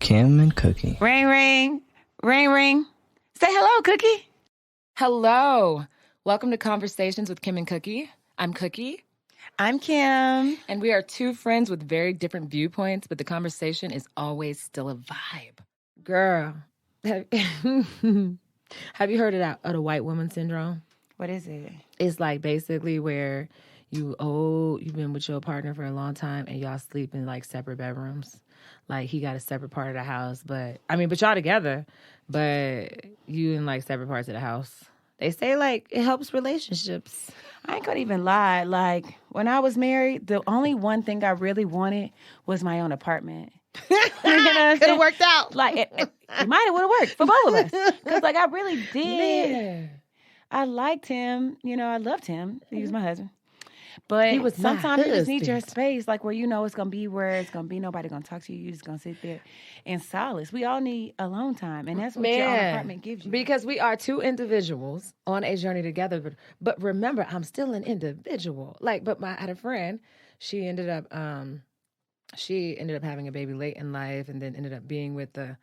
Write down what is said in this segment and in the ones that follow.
Kim and Cookie. Ring, ring. Ring, ring. Say hello, Cookie. Hello. Welcome to Conversations with Kim and Cookie. I'm Cookie. I'm Kim. And we are two friends with very different viewpoints, but the conversation is always still a vibe. Girl, have you heard of the white woman syndrome? What is it? It's like basically where you've been with your partner for a long time and y'all sleep in like separate bedrooms. Like he got a separate part of the house, but y'all together, but you in like separate parts of the house. They say like it helps relationships. I ain't gonna even lie. Like when I was married, the only one thing I really wanted was my own apartment. You know what I'm Could have saying? worked out. Like it might have would have worked for both of us. Because like I really did. Man. I liked him. You know, I loved him. He was my husband. But He was my sometimes you just need your husband. space, like where you know it's gonna be where it's gonna be nobody gonna talk to you. You just gonna sit there in solace. We all need alone time, and that's what your own apartment gives you. Because we are two individuals on a journey together. But remember, I'm still an individual. But I had a friend. She ended up having a baby late in life, and then ended up being with the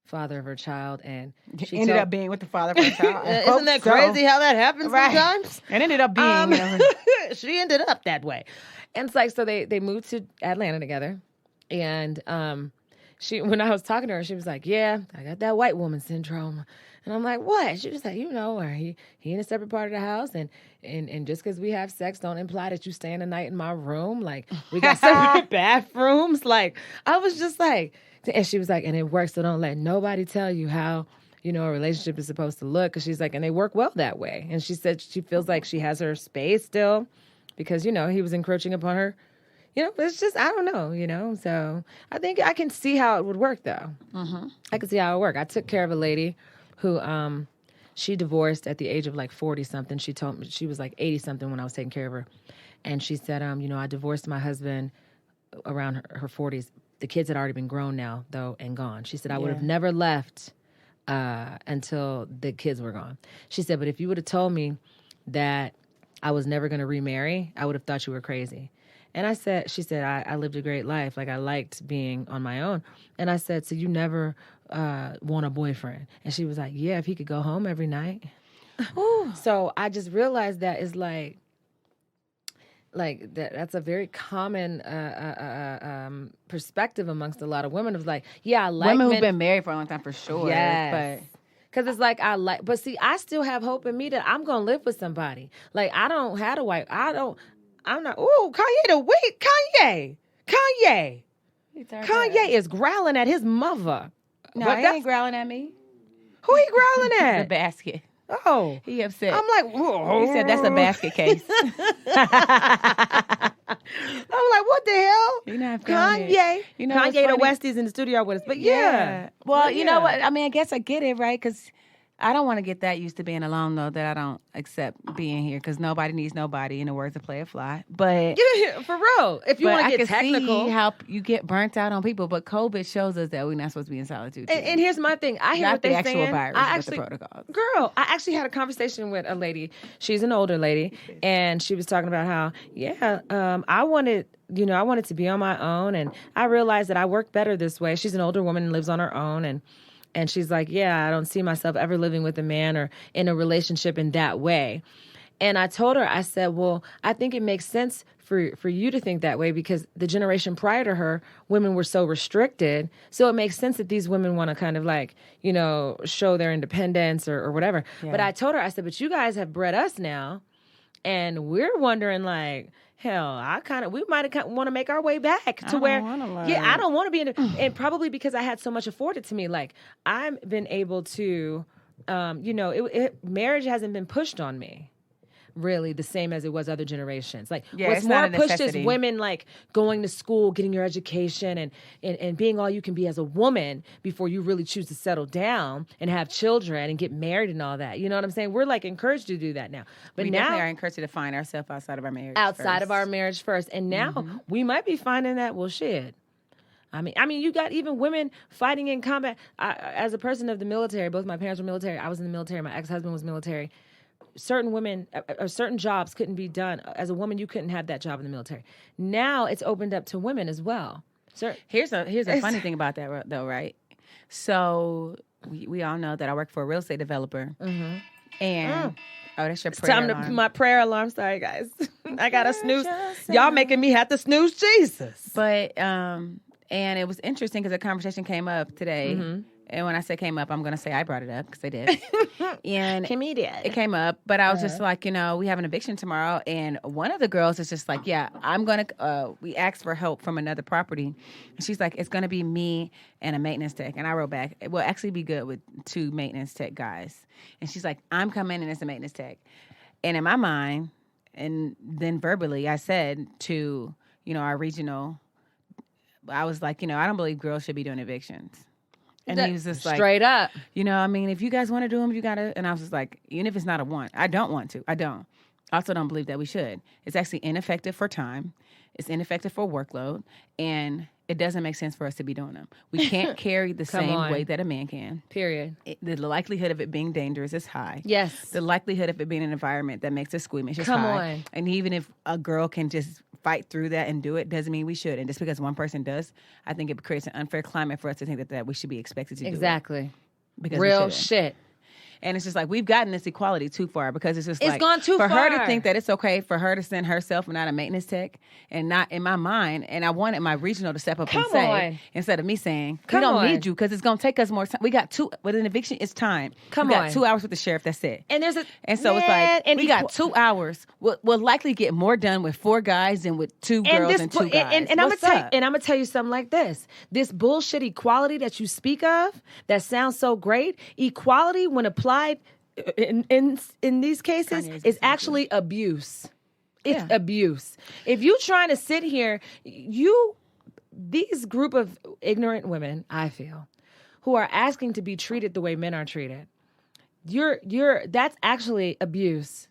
father of her child, and she ended up being with the father of her child. Isn't that crazy how that happens sometimes? It ended up being. She ended up that way. And it's like, so they moved to Atlanta together. And when I was talking to her, she was like, yeah, I got that white woman syndrome. And I'm like, what? She was like, or he in a separate part of the house. And just because we have sex don't imply that you staying the night in my room. Like, we got separate bathrooms. Like, I was just like, and she was like, and it works, so don't let nobody tell you how, a relationship is supposed to look. Because she's like, and they work well that way. And she said she feels like she has her space still because, he was encroaching upon her. It's just, I don't know, So I think I can see how it would work, though. Mm-hmm. I can see how it would work. I took care of a lady who she divorced at the age of like 40-something. She told me she was like 80-something when I was taking care of her. And she said, I divorced my husband around her 40s. The kids had already been grown now, though, and gone. She said, I would have never left until the kids were gone. She said, but if you would have told me that I was never going to remarry, I would have thought you were crazy. And she said, I lived a great life. Like, I liked being on my own. And I said, so you never want a boyfriend? And she was like, yeah, if he could go home every night. So I just realized that is like that's a very common perspective amongst a lot of women. Of like, yeah, I like women who've been married for a long time for sure. Yes. Because it's like, but see, I still have hope in me that I'm going to live with somebody. Like, I don't have a wife. I'm not, Kanye. Kanye is growling at his mother. No, But he ain't growling at me. Who he growling The at? basket. Oh. He upset. I'm like, whoa. He said that's a basket case. I'm like, what the hell? You know, Kanye. Kanye. You know, what's Kanye the funny? West is in the studio with us. But yeah. Well, But you know what? I mean, I guess I get it, right? Because I don't want to get that used to being alone, though, that I don't accept being here. Because nobody needs nobody, in the words of Play It Fly. But Yeah, for real. If you but want I to get can technical. see how you get burnt out on people. But COVID shows us that we're not supposed to be in solitude. Too. And here's my thing. I hear Not what the they're actual saying. virus, but the protocols. Girl, I actually had a conversation with a lady. She's an older lady, and she was talking about how, I wanted to be on my own, and I realized that I work better this way. She's an older woman and lives on her own, and she's like, I don't see myself ever living with a man or in a relationship in that way. And I told her, I said, well, I think it makes sense for you to think that way because the generation prior to her, women were so restricted. So it makes sense that these women want to kind of like, show their independence or whatever. Yeah. But I told her, I said, but you guys have bred us now. And we're wondering like, hell, we might have want to make our way back to where, I don't want to be in and probably because I had so much afforded to me. Like I've been able to, marriage hasn't been pushed on me. Really the same as it was other generations. Like what's more pushed is women like going to school, getting your education and being all you can be as a woman before you really choose to settle down and have children and get married and all that. You know what I'm saying? We're like encouraged to do that now. But we now definitely are encouraged to find ourselves outside of our marriage. Of our marriage first. And now we might be finding that, well, shit. I mean, you got even women fighting in combat. As a person of the military, both my parents were military. I was in the military. My ex-husband was military. Certain women or certain jobs couldn't be done. As a woman, you couldn't have that job in the military. Now it's opened up to women as well. Here's a funny thing about that, though, right? So we all know that I work for a real estate developer. Mm-hmm. And oh, that's your prayer alarm. My prayer alarm. Sorry, guys. I got to snooze. Y'all making me have to snooze Jesus. But and it was interesting because the conversation came up today. Mm-hmm. And when I say came up, I'm going to say I brought it up because I did. And Canida. It came up, but I was just like, we have an eviction tomorrow. And one of the girls is just like, yeah, I'm going to, we asked for help from another property. And she's like, it's going to be me and a maintenance tech. And I wrote back, it will actually be good with 2 maintenance tech guys. And she's like, I'm coming in as a maintenance tech. And in my mind, and then verbally, I said to, our regional, I was like, I don't believe girls should be doing evictions. And he was just like, straight up. If you guys want to do them, you got to. And I was just like, even if it's not a want, I don't want to. I don't. I also don't believe that we should. It's actually ineffective for time. It's ineffective for workload. And it doesn't make sense for us to be doing them. We can't carry the same weight that a man can. Period. The likelihood of it being dangerous is high. Yes. The likelihood of it being an environment that makes us squeamish is high. Come on. And even if a girl can just fight through that and do it, doesn't mean we should. And just because one person does, I think it creates an unfair climate for us to think that we should be expected to do it. Exactly. Because real shit. And it's just like, we've gotten this equality too far because it's just it's gone too for far. her to think that it's okay for her to send herself and not a maintenance tech and not in my mind. And I wanted my regional to step up and say, instead of me saying, we don't need you because it's going to take us more time. We got 2, with an eviction, it's time. We got 2 hours with the sheriff, that's it. And so it's like, we got 2 hours. We'll likely get more done with 4 guys than with 2 girls and 2 guys. And I'm going to tell you something like this. This bullshit equality that you speak of, that sounds so great, equality when applied in these cases is actually abuse. It's abuse. If you trying to sit here, these group of ignorant women, I feel, who are asking to be treated the way men are treated, that's actually abuse.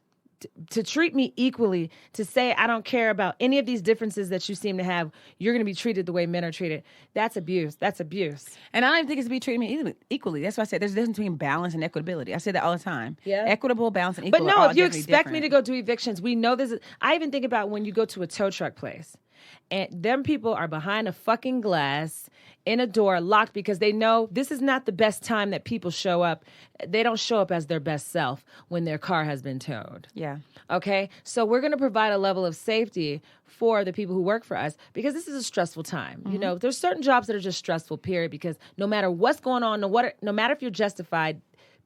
To treat me equally, to say I don't care about any of these differences that you seem to have, you're going to be treated the way men are treated. That's abuse. That's abuse. And I don't even think it's to be treated me equally. That's why I said there's a difference between balance and equitability. I say that all the time. Yeah. Equitable, balance, and equal. But no, if you expect me to go do evictions, we know this. I even think about when you go to a tow truck place, and them people are behind a fucking glass in a door locked because they know this is not the best time that people show up. They don't show up as their best self when their car has been towed. Yeah. Okay? So we're going to provide a level of safety for the people who work for us because this is a stressful time. Mm-hmm. There's certain jobs that are just stressful, period, because no matter what's going on, no matter if you're justified,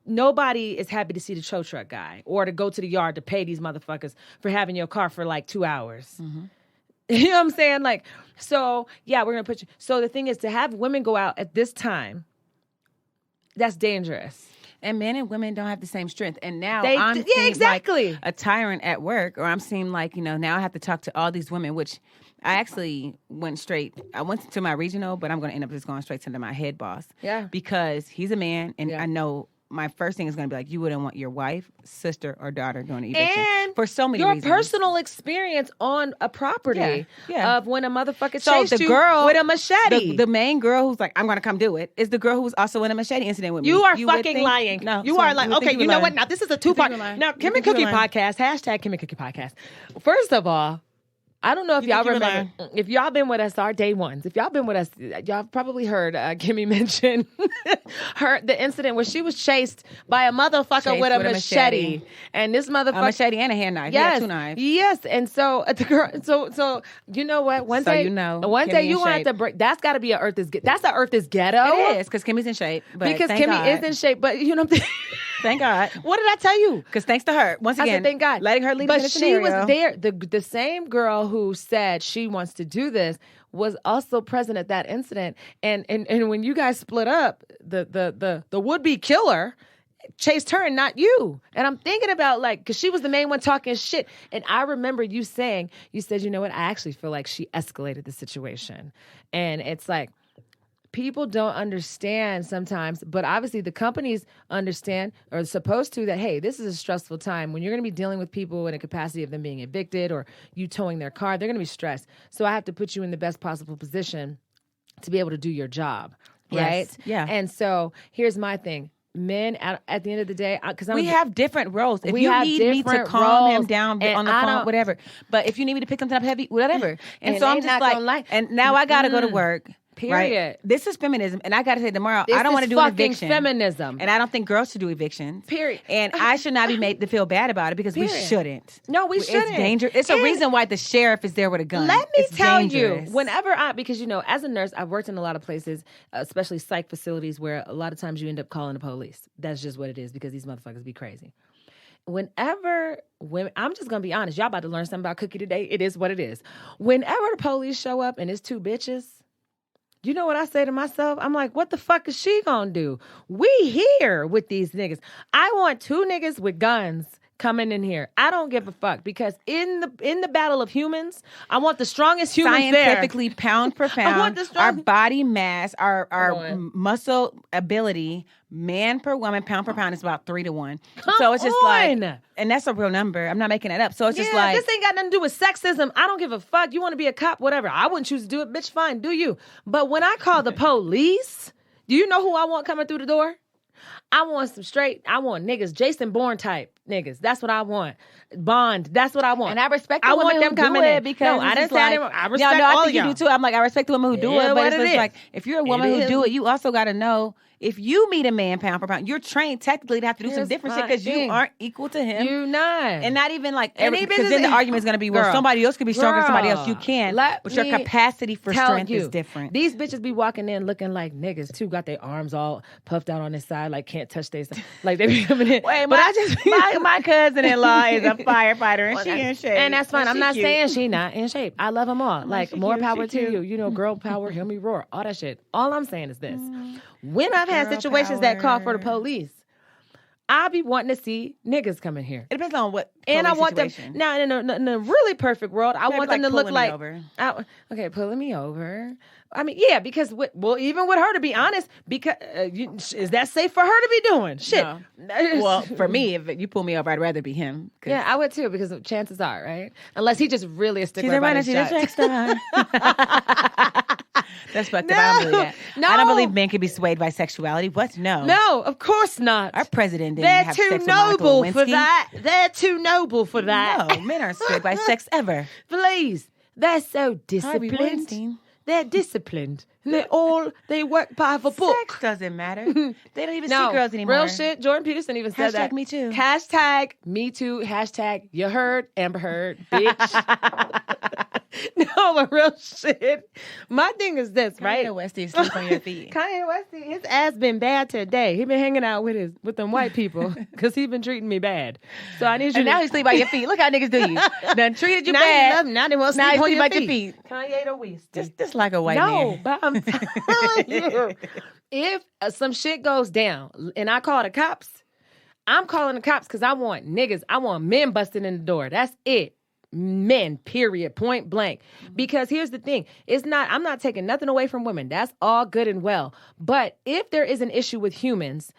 nobody is happy to see the tow truck guy or to go to the yard to pay these motherfuckers for having your car for like 2 hours. Mm-hmm. You know what I'm saying? Like, so, yeah, we're going to put you. So the thing is, to have women go out at this time, that's dangerous. And men and women don't have the same strength. And now I'm seeing like a tyrant at work, or I'm seeing like, now I have to talk to all these women, which I actually went to my regional, but I'm going to end up just going straight to my head boss. Yeah. Because he's a man, and I know my first thing is going to be like, you wouldn't want your wife, sister, or daughter doing an eviction. And for so many reasons. Your personal experience on a property of when a motherfucker chased you girl, with a machete. The main girl who's like, I'm going to come do it, is the girl who was also in a machete incident with me. You are fucking lying. No, you are lying. Okay, you know what? Now, this is a 2-part. Now, Kim and Cookie podcast, hashtag Kim and Cookie podcast. First of all, I don't know if y'all remember, if y'all been with us our day ones, if y'all been with us, y'all probably heard Kimmy mention the incident where she was chased by a motherfucker with a machete. And this motherfucker. A machete and a hand knife. Yes. He had 2 knives. Yes. And so the girl, so you know what? One day you want to have to break. That's got to be that's a Earth is ghetto. It is, because Kimmy's in shape. But because Kimmy is in shape. But you know what I'm saying? Thank God. What did I tell you? Because thanks to her, once again, thank God. letting her lead but in the she scenario. Was there. The same girl who said she wants to do this was also present at that incident. And when you guys split up, the would-be killer chased her and not you. And I'm thinking about because she was the main one talking shit. And I remember you said, you know what? I actually feel like she escalated the situation. And it's like, people don't understand sometimes, but obviously the companies understand or are supposed to that, hey, this is a stressful time. When you're going to be dealing with people in a capacity of them being evicted or you towing their car, they're going to be stressed. So I have to put you in the best possible position to be able to do your job, right? Yes. Yeah. And so here's my thing. Men, at the end of the day, because we have different roles. If you need me to calm him down on the phone, whatever. But if you need me to pick something up heavy, whatever. And so I'm just like, and now I got to go to work. Period. Right? This is feminism. And I got to say tomorrow, This I don't is want to do an fucking eviction. feminism. And I don't think girls should do evictions. Period. And I should not be made to feel bad about it because we Period. shouldn't. No, we shouldn't. It's dangerous. It's a reason why the sheriff is there with a gun. Let me It's tell dangerous. you, whenever because as a nurse, I've worked in a lot of places, especially psych facilities, where a lot of times you end up calling the police. That's just what it is because these motherfuckers be crazy. Whenever women, I'm just gonna be honest, y'all about to learn something about Cookie today. It is what it is. Whenever the police show up and it's two bitches, you know what I say to myself? I'm like, what the fuck is she gonna do? We here with these niggas. I want two niggas with guns coming in here. I don't give a fuck because in the battle of humans, I want the strongest humans scientifically there. pound for I want pound, the our strong- body mass, our muscle ability, man per woman, pound per pound is about 3 to 1. So it's just like, and that's a real number. I'm not making that up. So it's just like, this ain't got nothing to do with sexism. I don't give a fuck. You want to be a cop, whatever. I wouldn't choose to do it, bitch. Fine, do you? But when I call the police, do you know who I want coming through the door? I want niggas, Jason Bourne type niggas. That's what I want. Bond. That's what I want. and I respect the I women want them who coming do in it because I didn't say I respect I all think y'all. you do too. I'm like, I respect the women who do Yeah, it, but what it's it just is. like, if you're a woman It who is. do it, you also got to know if you meet a man pound for pound, you're trained technically to have to do some Here's different shit my because you thing. aren't equal to him. You not. And not even like, And because then the argument is going to be, well, Girl. somebody else could be stronger than somebody else. You Girl. can, Let but your me capacity for tell strength you, is different. These bitches be walking in looking like niggas too, got their arms all puffed out on their side, like can't touch their side. Like they be coming in. Wait, but I just my cousin-in-law is a firefighter and she in shape. And that's fine. And I'm she not cute. saying she not in shape. I love them all. Like she more cute, power she to cute. you. You know, girl power, hear me roar, all that shit. All I'm saying is this. When I've had Girl situations that call for the power. police, I be wanting to see niggas come in here. It depends on what And I police want situation. them now in a really perfect world. I Maybe want them to look pulling me like over. okay, pulling me over. I mean, yeah, because even with her, to be honest, because is that safe for her to be doing? Shit. No. Well, for me, if you pull me over, I'd rather be him. Yeah, I would too, because chances are, right? Unless he just really a stickler She's a about runner. his She's a shots. track star. That's fucked up. I don't believe that. No. I don't believe men can be swayed by sexuality. What? No. No, of course not. Our president didn't They're have too sex with Monica noble for Lewinsky. that. They're too noble for that. No, men aren't swayed by sex ever. Please. They're so Harvey disciplined. Weinstein. They're disciplined. They work by the book. Sex doesn't matter. They don't even No, see girls anymore. real shit. Jordan Peterson even said that. Hashtag me too. Hashtag me too. Hashtag you heard, Amber Heard, bitch. No, but real shit. My thing is this, right? Kanye West is sleep on your feet. Kanye West, his ass been bad today. He been hanging out with them white people because he been treating me bad. So I need you. And now he sleep by your feet. Look how niggas do you. Done treated you now bad. He love him. Now they want to Now sleep he on sleep your by your feet. feet. Kanye the West. Just like a white No, man. but I'm telling you, if some shit goes down and I call the cops, I'm calling the cops because I want niggas. I want men busting in the door. That's it. Men, period, point blank. Because here's the thing. I'm not taking nothing away from women. That's all good and well. But if there is an issue with humans,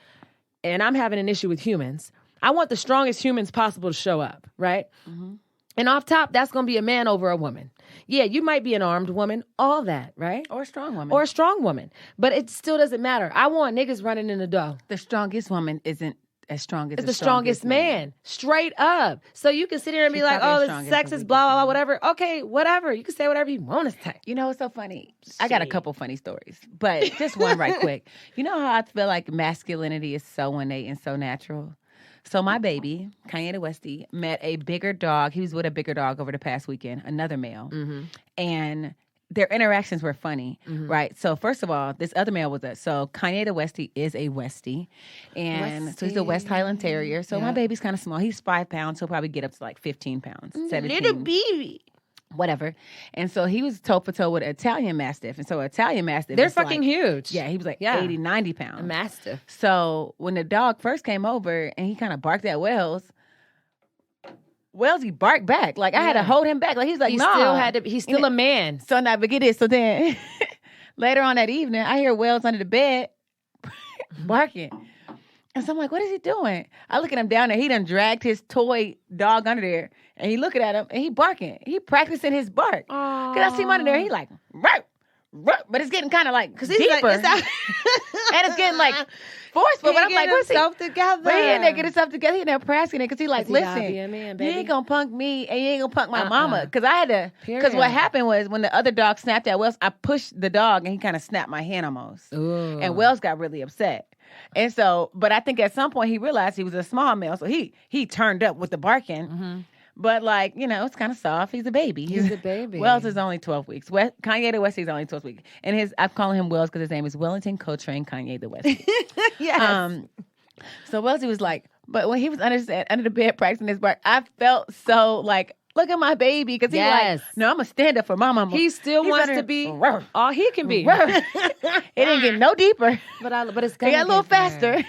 and I'm having an issue with humans, I want the strongest humans possible to show up, right? Mm-hmm. And off top, that's going to be a man over a woman. Yeah, you might be an armed woman, all that, right? Or a strong woman. Or a strong woman. But it still doesn't matter. I want niggas running in the door. The strongest woman isn't as strong as It's the strongest man. Straight up. So you can sit here and be like, oh, this sex is blah, blah, blah, whatever. Okay, whatever. You can say whatever you want to say. You know, it's so funny. I got a couple funny stories, but just one right quick. You know how I feel like masculinity is so innate and so natural? So my baby, Canida Westy, met a bigger dog. He was with a bigger dog over the past weekend, another male. Mm-hmm. And their interactions were funny, right? So first of all, this other male was us. So Canida Westy is a Westie. And so he's a West Highland Terrier. So my baby's kind of small. He's 5 pounds. He'll probably get up to like 15 pounds, 17. Little baby. Whatever. And so he was toe for toe with an Italian Mastiff. And so Italian Mastiff They're is fucking like, huge. Yeah, he was like Yeah. 80, 90 pounds. A Mastiff. So when the dog first came over and he kind of barked at Wells, he barked back. Like I had to hold him back. Like he's like, He's still a man. So now forget it. So then later on that evening, I hear Wells under the bed barking. And so I'm like, what is he doing? I look at him down there. He done dragged his toy dog under there. And he looking at him and he barking. He practicing his bark. Because I see him under there. He like, right. but it's getting kind of like Because deeper. he's like, and it's getting like forceful. But I'm like, what's himself together? But he in there getting himself together. He in there prasking it because he like, He gotta listen, be a man, you baby. ain't gonna punk me and you ain't gonna punk my mama. Because I had to. Because Period. what happened was when the other dog snapped at Wells, I pushed the dog and he kind of snapped my hand almost. Ooh. And Wells got really upset. And so, but I think at some point he realized he was a small male, so he turned up with the barking. Mm-hmm. But like, you know, it's kind of soft. He's a baby. He's a baby. Wells is only 12 weeks. Kanye the West is only 12 weeks. And I'm calling him Wells because his name is Wellington Coltrane Kanye the West. Yes. So Wellesley was like, but when he was under the bed practicing his bark, I felt so like, look at my baby. Because he's like, no, I'm going to stand up for my mama. He still wants to be all he can be. It didn't get no deeper. But it's It gonna got a little get there. faster.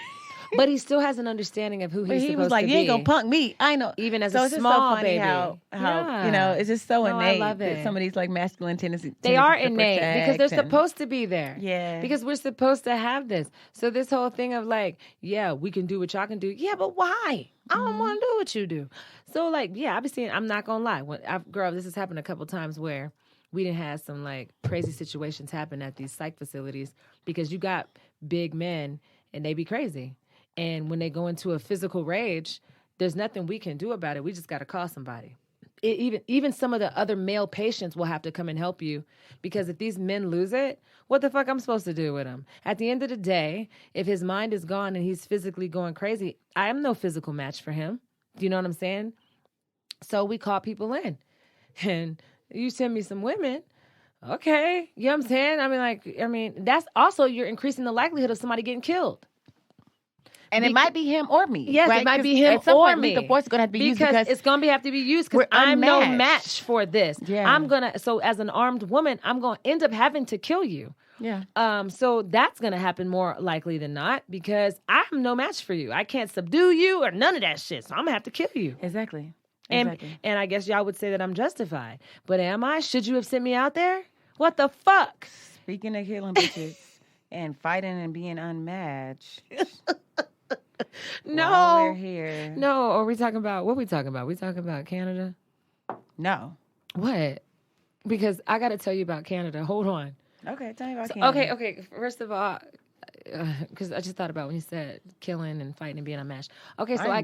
But he still has an understanding of who he's supposed to be. He was like, you ain't going to punk me. I know. Even as so a it's just small so funny baby. how Yeah. you know, it's just so No, I innate love that it. some of these like masculine tendencies. They are to innate because protect they're and- supposed to be there. Yeah. Because we're supposed to have this. So this whole thing of like, yeah, we can do what y'all can do. Yeah, but why? I don't want to do what you do. So like, yeah, I'm not going to lie. Girl, this has happened a couple times where we didn't have some like crazy situations happen at these psych facilities because you got big men and they be crazy. And when they go into a physical rage, there's nothing we can do about it. We just got to call somebody. Even some of the other male patients will have to come and help you because if these men lose it, what the fuck I'm supposed to do with him? At the end of the day, if his mind is gone and he's physically going crazy, I am no physical match for him. Do you know what I'm saying? So we call people in. And you send me some women. Okay. You know what I'm saying? I mean, that's also you're increasing the likelihood of somebody getting killed. And it might be him or me. Yes, right? it might 'Cause be him at some or point, me. The force is going to have to be used because it's going to have to be used because we're I'm no unmatched. match for this. Yeah. So as an armed woman, I'm going to end up having to kill you. Yeah. So that's going to happen more likely than not because I'm no match for you. I can't subdue you or none of that shit. So I'm going to have to kill you. Exactly. And I guess y'all would say that I'm justified. But am I? Should you have sent me out there? What the fuck? Speaking of killing bitches and fighting and being unmatched. No. While we're here. No, are we talking about, what we talking about? We talking about Canada? No. What? Because I got to tell you about Canada. Hold on. Okay, tell me about Canada. Okay. First of all, because I just thought about when you said killing and fighting and being unmatched. Okay, I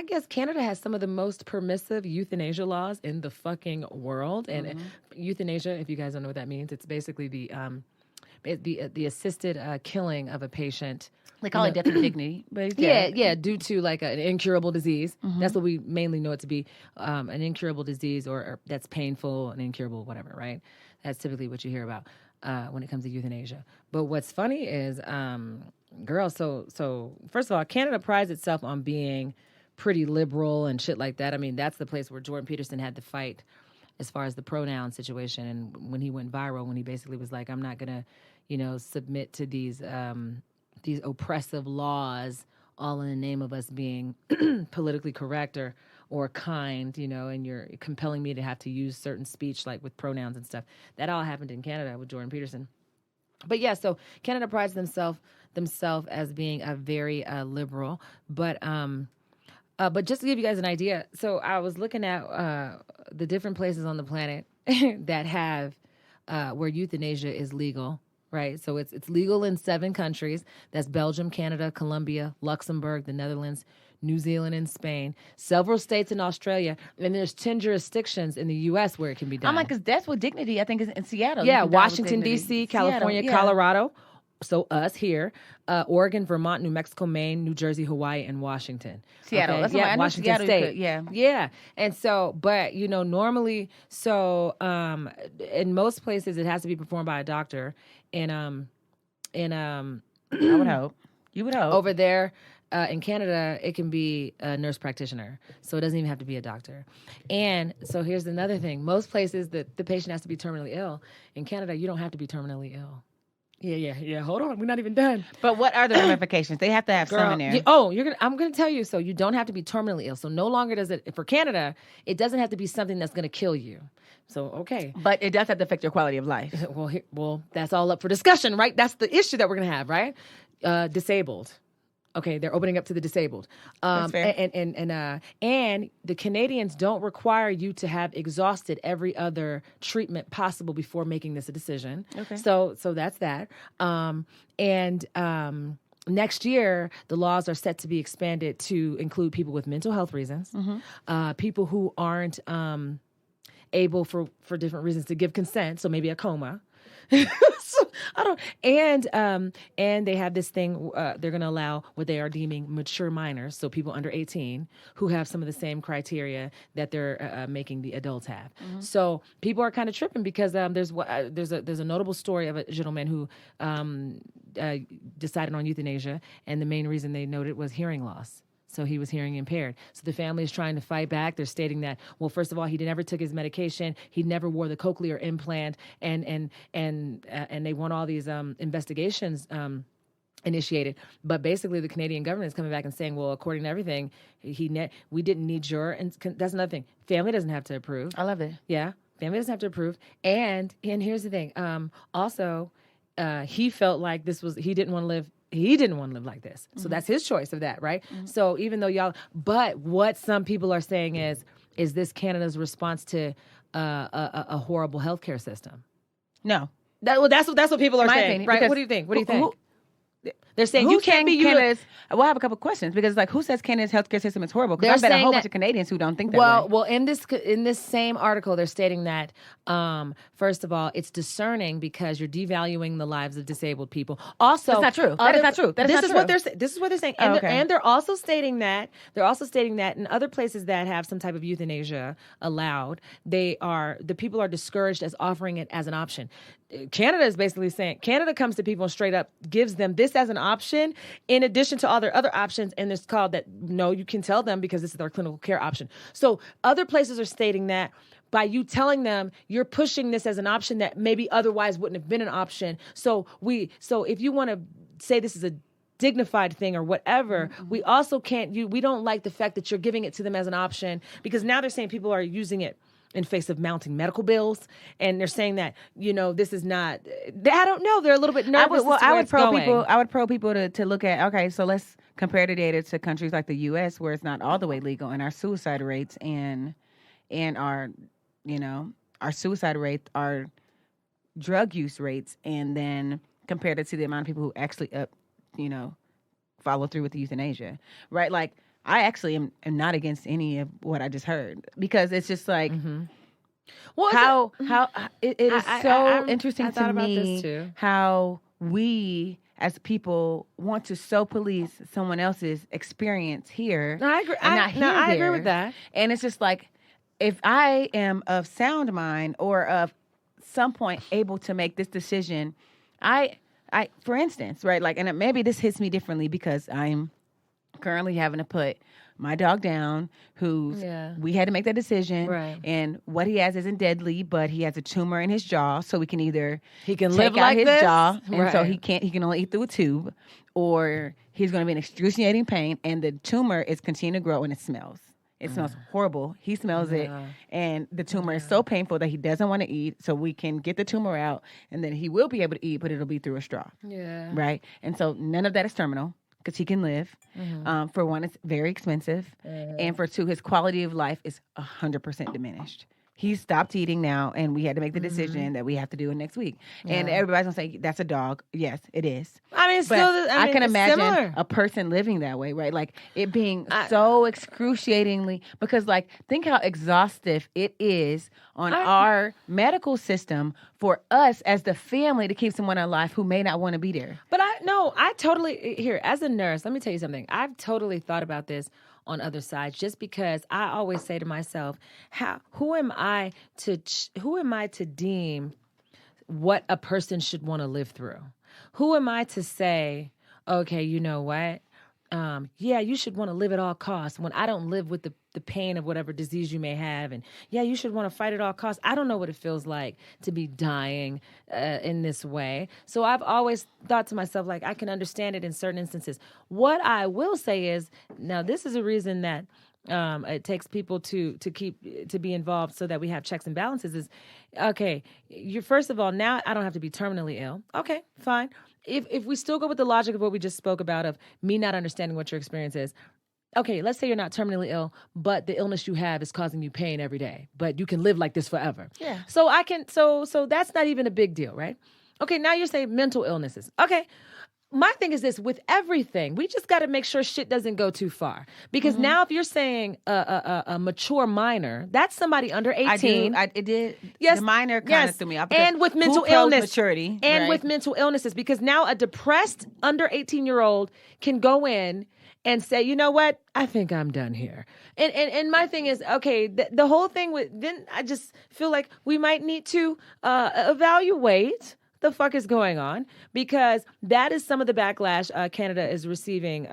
guess Canada has some of the most permissive euthanasia laws in the fucking world. And euthanasia, if you guys don't know what that means, it's basically the assisted killing of a patient. They call it death with dignity. But Yeah, due to like an incurable disease. That's what we mainly know it to be, an incurable disease or that's painful, an incurable, whatever, right? That's typically what you hear about when it comes to euthanasia. But what's funny is, girl, so first of all, Canada prides itself on being pretty liberal and shit like that. I mean, that's the place where Jordan Peterson had to fight as far as the pronoun situation. And when he went viral, when he basically was like, I'm not going to, submit to these oppressive laws all in the name of us being politically correct or kind, and you're compelling me to have to use certain speech like with pronouns and stuff. That all happened in Canada with Jordan Peterson. But yeah, so Canada prides themselves as being a very liberal, but just to give you guys an idea, so I was looking at the different places on the planet that have where euthanasia is legal. Right, so it's legal in 7 countries. That's Belgium, Canada, Colombia, Luxembourg, the Netherlands, New Zealand, and Spain. Several states in Australia, and there's 10 jurisdictions in the U.S. where it can be done. I'm like, because death with dignity, I think, is in Seattle. Yeah, Washington, D.C., California, Seattle, Colorado. So us here, Oregon, Vermont, New Mexico, Maine, New Jersey, Hawaii, and Washington. Seattle. Okay? That's why I knew Washington Seattle State. Yeah. And so, but normally, so in most places, it has to be performed by a doctor. And I would hope. You would hope. over there in Canada, it can be a nurse practitioner, so it doesn't even have to be a doctor. And so here's another thing: most places that the patient has to be terminally ill. In Canada, you don't have to be terminally ill. Yeah. Hold on, we're not even done. But what are the ramifications? They have to have some in there. I'm gonna tell you. So you don't have to be terminally ill. So no longer does it for Canada. It doesn't have to be something that's gonna kill you. So okay, But it does have to affect your quality of life. well, that's all up for discussion, right? That's the issue that we're gonna have, right? Disabled. Okay, they're opening up to the disabled. That's fair. And the Canadians don't require you to have exhausted every other treatment possible before making this a decision. Okay. So that's that. Next year, the laws are set to be expanded to include people with mental health reasons, people who aren't able for different reasons to give consent, so maybe a coma. So, and they have this thing. They're going to allow what they are deeming mature minors, so people under 18 who have some of the same criteria that they're making the adults have. So people are kind of tripping because there's a notable story of a gentleman who decided on euthanasia, and the main reason they noted was hearing loss. So he was hearing impaired. So the family is trying to fight back. They're stating that, well, first of all, he never took his medication. He never wore the cochlear implant, and they want all these investigations initiated. But basically, the Canadian government is coming back and saying, well, according to everything, we didn't need your. And that's another thing. Family doesn't have to approve. I love it. Yeah, family doesn't have to approve. And here's the thing. Also, he felt like he didn't want to live. He didn't want to live like this. So that's his choice of that, right? So even though but what some people are saying is this Canada's response to a horrible healthcare system? No. That's what people are saying, opinion, right? What do you think? What do you think? They're saying you can't be Canada's. Well, I have a couple questions because, like, who says Canada's healthcare system is horrible? Because I bet a whole bunch of Canadians who don't think that way. Well, in this same article, they're stating that first of all, it's discerning because you're devaluing the lives of disabled people. Also, that's not true. That is not true. This is what they're saying, and, okay. and they're also stating that in other places that have some type of euthanasia allowed, the people are discouraged as offering it as an option. Canada is basically saying Canada comes to people and straight up gives them this as an option in addition to all their other options, and it's called that. No, you can tell them because this is their clinical care option. So other places are stating that by you telling them you're pushing this as an option that maybe otherwise wouldn't have been an option. So if you want to say this is a dignified thing or whatever, we also we don't like the fact that you're giving it to them as an option because now they're saying people are using it in face of mounting medical bills, and they're saying that this is not. I don't know. They're a little bit nervous. I would pro people to look at. Okay, so let's compare the data to countries like the U.S. where it's not all the way legal, and our suicide rates and our suicide rates, our drug use rates, and then compared it to the amount of people who actually follow through with the euthanasia, right? Like. I actually am not against any of what I just heard because it's just like, well, it is so interesting to me how we as people want to so police someone else's experience here. No, I agree. I agree with that. And it's just like, if I am of sound mind or of some point able to make this decision, I, for instance, right, like, and maybe this hits me differently because I'm currently having to put my dog down we had to make that decision, right. And what he has isn't deadly, but he has a tumor in his jaw, so he can either live out like his this, jaw, and right. so he can only eat through a tube, or he's going to be in excruciating pain, and the tumor is continuing to grow and it smells. It smells horrible. He smells it, and the tumor is so painful that he doesn't want to eat, so we can get the tumor out, and then he will be able to eat, but it'll be through a straw. Yeah. Right? And so none of that is terminal. Because he can live. For one, it's very expensive. And for two, his quality of life is 100% diminished. He stopped eating now, and we had to make the decision that we have to do it next week. Yeah. And everybody's going to say, that's a dog. Yes, it is. I mean, I can imagine similar. a person living that way, right? Like, it being so excruciatingly, because, like, think how exhaustive it is on our medical system for us as the family to keep someone alive who may not want to be there. But I totally, as a nurse, let me tell you something. I've totally thought about this on other sides, just because I always say to myself, who am I to deem what a person should want to live through? Who am I to say, okay, you know what? You should want to live at all costs when I don't live with the pain of whatever disease you may have. And you should want to fight at all costs. I don't know what it feels like to be dying in this way. So I've always thought to myself, like, I can understand it in certain instances. What I will say is, now this is a reason that it takes people to be involved so that we have checks and balances is, okay, first of all, now I don't have to be terminally ill. Okay, fine. if we still go with the logic of what we just spoke about of me not understanding what your experience is, okay, let's say you're not terminally ill, but the illness you have is causing you pain every day, but you can live like this forever. Yeah. So so that's not even a big deal, right? Okay, now you're saying mental illnesses. Okay. My thing is this: with everything, we just got to make sure shit doesn't go too far. Because now, if you're saying a mature minor, that's somebody under 18. It did. Yes, the minor kind of threw me off. And with mental who pros illness, maturity, and right? with mental illnesses, because now a depressed under 18-year-old can go in and say, you know what, I think I'm done here. And my thing is, okay, the whole thing with then I just feel like we might need to evaluate the fuck is going on, because that is some of the backlash Canada is receiving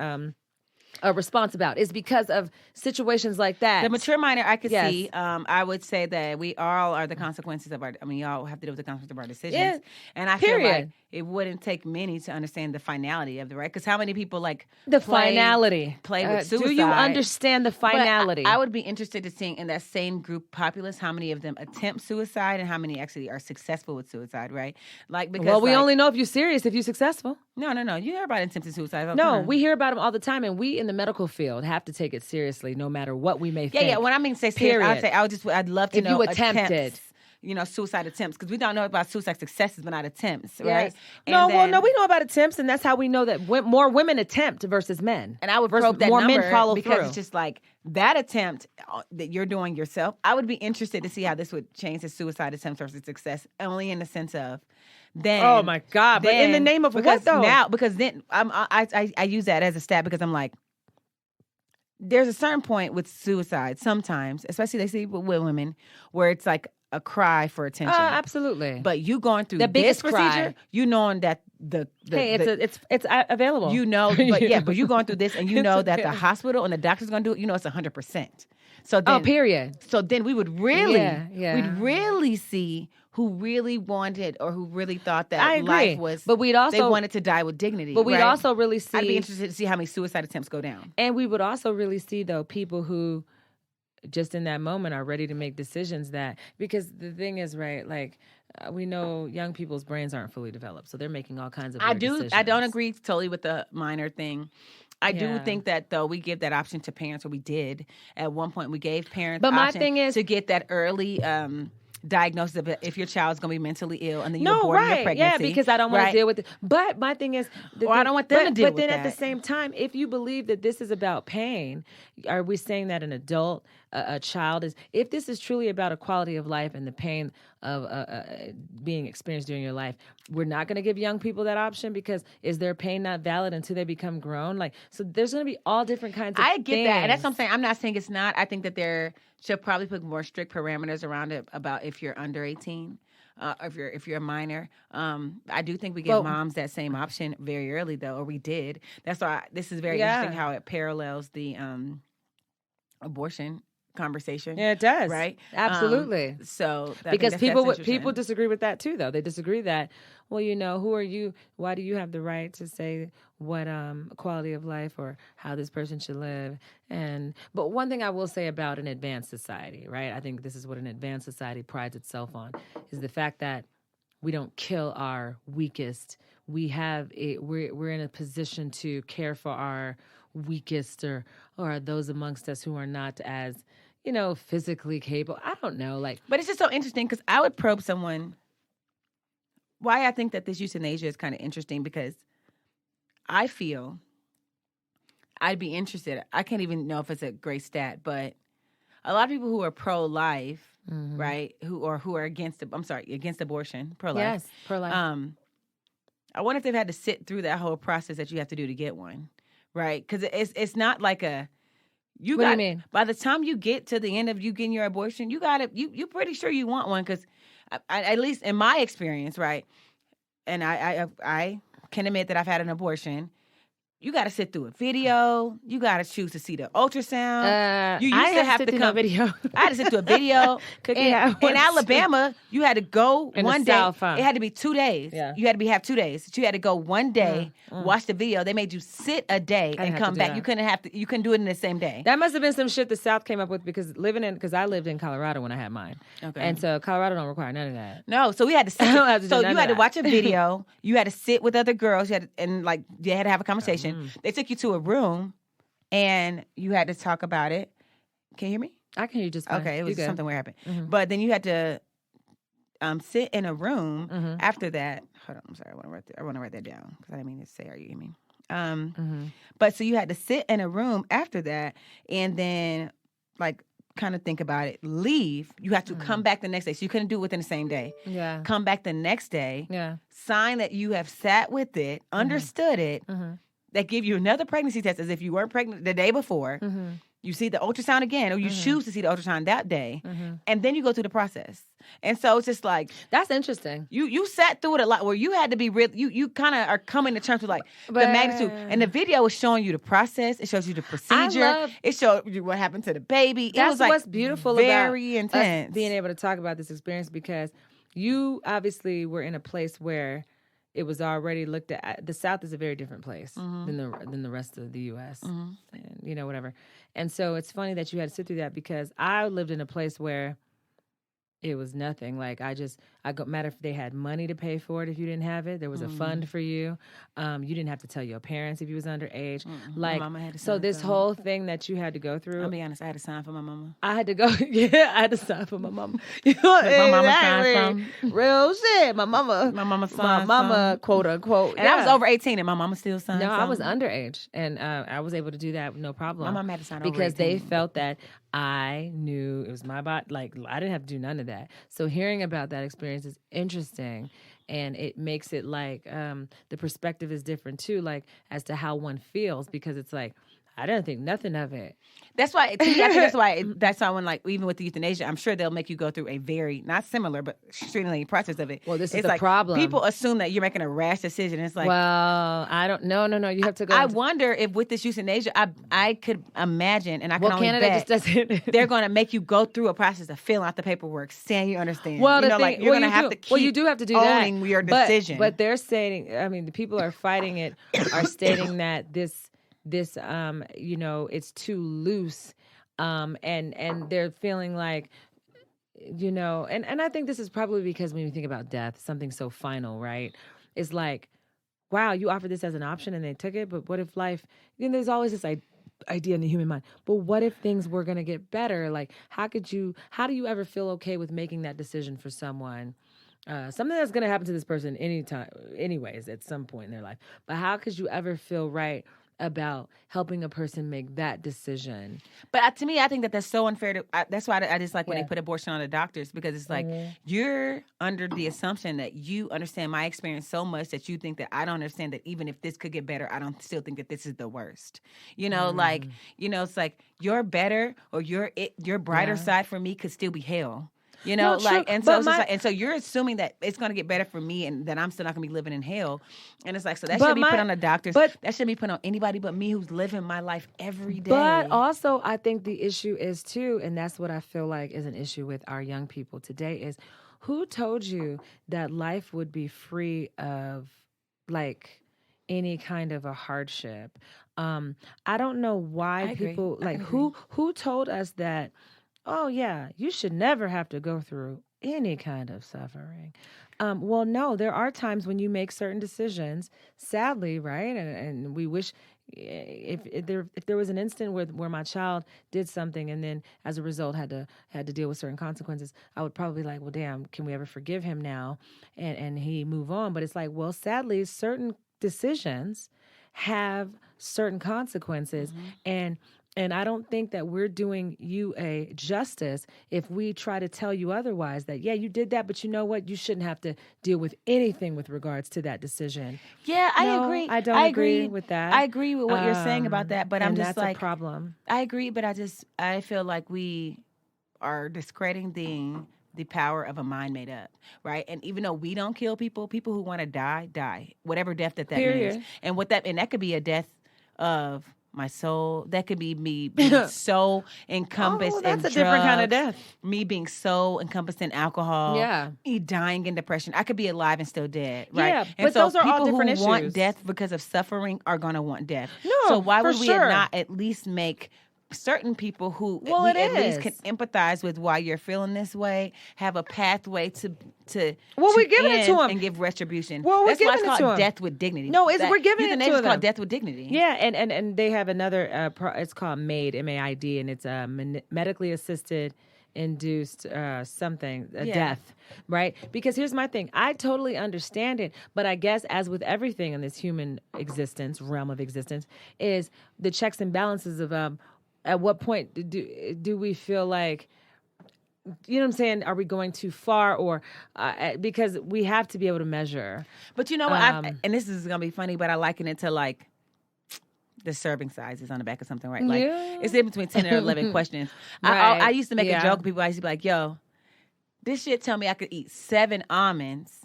a response about, is because of situations like that. The mature minor, I could Yes. see. I would say that we all are the consequences of our. I mean, y'all have to deal with the consequences of our decisions. Yeah. And I feel Period. like it wouldn't take many to understand the finality of the right. Because how many people like The play finality. with suicide? Do you understand the But finality? I would be interested to seeing in that same group populace how many of them attempt suicide and how many actually are successful with suicide. Right? Like because well, we like, only know if you're serious, if you're successful. no. You hear about attempted suicide? All the No, time. we hear about them all the time, and we in the medical field have to take it seriously, no matter what we may think. Yeah. When I mean say serious, Period. I'd love to If know you attempted. attempts, suicide attempts, because we don't know about suicide successes, but not attempts, Yes. right? No, And then- we know about attempts, and that's how we know that more women attempt versus men. And I would versus probe that more number men follow because through. it's just like that attempt that you're doing yourself. I would be interested to see how this would change the suicide attempts versus success, only in the sense of then. Oh my God! But in the name of because what though? now because then I use that as a stat because I'm like, there's a certain point with suicide sometimes, especially they see with women, where it's like a cry for attention. Absolutely. But you going through The this biggest procedure, cry. you knowing that it's available. you know, but you going through this and you know that the hospital and the doctor's going to do it. You know, it's 100%. So then, period. So then we would really, Yeah. we'd really see who really wanted or who really thought that I agree. life was. But we'd also they wanted to die with dignity. But we'd right? also really see. I'd be interested to see how many suicide attempts go down. And we would also really see though people who just in that moment are ready to make decisions that, because the thing is, right, like we know young people's brains aren't fully developed, so they're making all kinds of weird decisions. I don't agree totally with the minor thing. I do Yeah. think that though we give that option to parents, or we did at one point. We gave parents, But my option thing is- to get that early diagnosis of if your child's going to be mentally ill, and then you No, abort your right. pregnancy. Yeah, because I don't want right? to deal with it. But my thing is, I don't want them to deal But with then at the that. same time, if you believe that this is about pain, are we saying that an adult, a child is? If this is truly about a quality of life and the pain of being experienced during your life, we're not going to give young people that option, because is their pain not valid until they become grown? Like, so there's going to be all different kinds of. I get things. that, and that's what I'm saying. I'm not saying it's not. I think that there should probably put more strict parameters around it about if you're under 18. If you're a minor, I do think we give moms that same option very early, though, or we did. That's why this is very interesting how it parallels the abortion conversation. Yeah, it does. Right? Absolutely. So I think Because that's people interesting. disagree with that too, though. They disagree that, well, who are you? Why do you have the right to say what quality of life or how this person should live? But one thing I will say about an advanced society, right? I think this is what an advanced society prides itself on, is the fact that we don't kill our weakest. We're in a position to care for our weakest or those amongst us who are not as physically capable. I don't know, but it's just so interesting because I would probe someone. Why I think that this euthanasia is kind of interesting, because I feel I'd be interested. I can't even know if it's a great stat, but a lot of people who are pro-life, right, who are against abortion, pro-life. Yes, pro-life. I wonder if they've had to sit through that whole process that you have to do to get one, right? Because it's not like a. What do you mean? By the time you get to the end of you getting your abortion, you got it. You're pretty sure you want one, because at least in my experience, right? And I can admit that I've had an abortion. you got to sit through a video. You got to choose to see the ultrasound. You used I to have to sit through a video. I had to sit through a video. In Alabama, you had to go one day. South, huh? It had to be 2 days. Yeah. You had to have 2 days. So you had to go one day, watch the video. They made you sit a day and come back. That. You couldn't do it in the same day. That must have been some shit the South came up with because I lived in Colorado when I had mine. Okay. And so Colorado don't require none of that. No, so we had to sit. So you had to watch a video. You had to sit with other girls. You had to have a conversation. They took you to a room, and you had to talk about it. Can you hear me? I can hear you just fine. Okay, it was something weird happened. Mm-hmm. But then you had to sit in a room after that. Hold on, I'm sorry. I want to write that down because I didn't mean to say, "Are you hear me?" But so you had to sit in a room after that, and then kind of think about it, leave. You have to come back the next day. So you couldn't do it within the same day. Yeah. Come back the next day. Yeah. Sign that you have sat with it, understood it. That give you another pregnancy test as if you weren't pregnant the day before. You see the ultrasound again, or you choose to see the ultrasound that day, and then you go through the process. And so it's just like that's interesting. You sat through it a lot where you had to be real. You kind of are coming to terms with the magnitude. And the video is showing you the process. It shows you the procedure. It showed you what happened to the baby. That's it was what's beautiful very about intense. Us being able to talk about this experience because you obviously were in a place where it was already looked at. The South is a very different place than the rest of the U.S. And whatever. And so it's funny that you had to sit through that because I lived in a place where it was nothing. Matter if they had money to pay for it if you didn't have it. There was a fund for you. You didn't have to tell your parents if you was underage. My mama had to so sign this for whole thing that you had to go through. I'll be honest, I had to sign for my mama. I had to go. Yeah, I had to sign for my mama. My mama signed from. Real shit. My mama signed. My mama, quote unquote. And I was over 18, and my mama still signed. No, I was underage, and I was able to do that with no problem. My mama had to sign because over 18. they felt that I knew it was my body. I didn't have to do none of that. So hearing about that experience is interesting. And it makes it the perspective is different too, as to how one feels, because it's I didn't think nothing of it. That's why. I think that's why when even with the euthanasia, I'm sure they'll make you go through a very not similar but streamlining process of it. Well, this is the problem. People assume that you're making a rash decision. It's well, I don't. No. You have to go. I wonder if with this euthanasia, I could imagine, and I can only Canada bet just doesn't. They're going to make you go through a process of filling out the paperwork, saying you understand. Well, you're going to have to keep you do have to do owning that. your decision. But they're saying, the people are fighting it, are stating that this it's too loose, and they're feeling and I think this is probably because when you think about death, something so final, right? It's wow, you offered this as an option and they took it, but what if life? There's always this idea in the human mind. But what if things were going to get better? How do you ever feel okay with making that decision for someone? Something that's going to happen to this person anyways, at some point in their life. But how could you ever feel right about helping a person make that decision? But to me, I think that's so unfair. That's why I just when they put abortion on the doctors, because it's you're under the assumption that you understand my experience so much that you think that I don't understand that even if this could get better, I don't still think that this is the worst. It's your better or your brighter side for me could still be hell. So you're assuming that it's going to get better for me and that I'm still not going to be living in hell. And it's so that should be put on the doctors. But that shouldn't be put on anybody but me who's living my life every day. But also, I think the issue is too, and that's what I feel like is an issue with our young people today is who told you that life would be free of any kind of a hardship? I don't know why people who told us that. Oh, yeah, you should never have to go through any kind of suffering. Well, no, there are times when you make certain decisions, sadly, right? And we wish if there was an instant where my child did something and then as a result had to deal with certain consequences, I would probably well, damn, can we ever forgive him now? And he move on. But it's well, sadly, certain decisions have certain consequences. And I don't think that we're doing you a justice if we try to tell you otherwise that, yeah, you did that, but you know what? You shouldn't have to deal with anything with regards to that decision. Yeah, I agree. I don't agree with that. I agree with what you're saying about that, but I'm just that's a problem. I agree, but I feel like we are discrediting the power of a mind made up, right? And even though we don't kill people who want to die, whatever death that Period. means. And that could be a death of my soul. That could be me being so encompassed in drugs. That's a different kind of death. Me being so encompassed in alcohol. Yeah. Me dying in depression. I could be alive and still dead. Right? Yeah, and but so those are all people different who issues. want death because of suffering are going to want death. No, so why for would we sure. not at least make certain people who Well, we it at least is. can empathize with why you're feeling this way, have a pathway to we're giving it to end 'em. and give retribution. Well, we're That's why giving it's it called to 'em. death with dignity. No, we're giving it to It's them. called death with dignity. Yeah, and they have another. It's called MAID, MAID, and it's a medically assisted induced death, right? Because here's my thing. I totally understand it, but I guess as with everything in this human realm of existence, is the checks and balances of at what point do we feel like, you know what I'm saying? Are we going too far, or because we have to be able to measure? But you know what? And this is gonna be funny, but I liken it to like the serving size is on the back of something, right? Like it's in between 10 and 11 questions. Right. I used to make a Yeah. joke with people. I used to be like, "Yo, this shit tell me I could eat 7 almonds."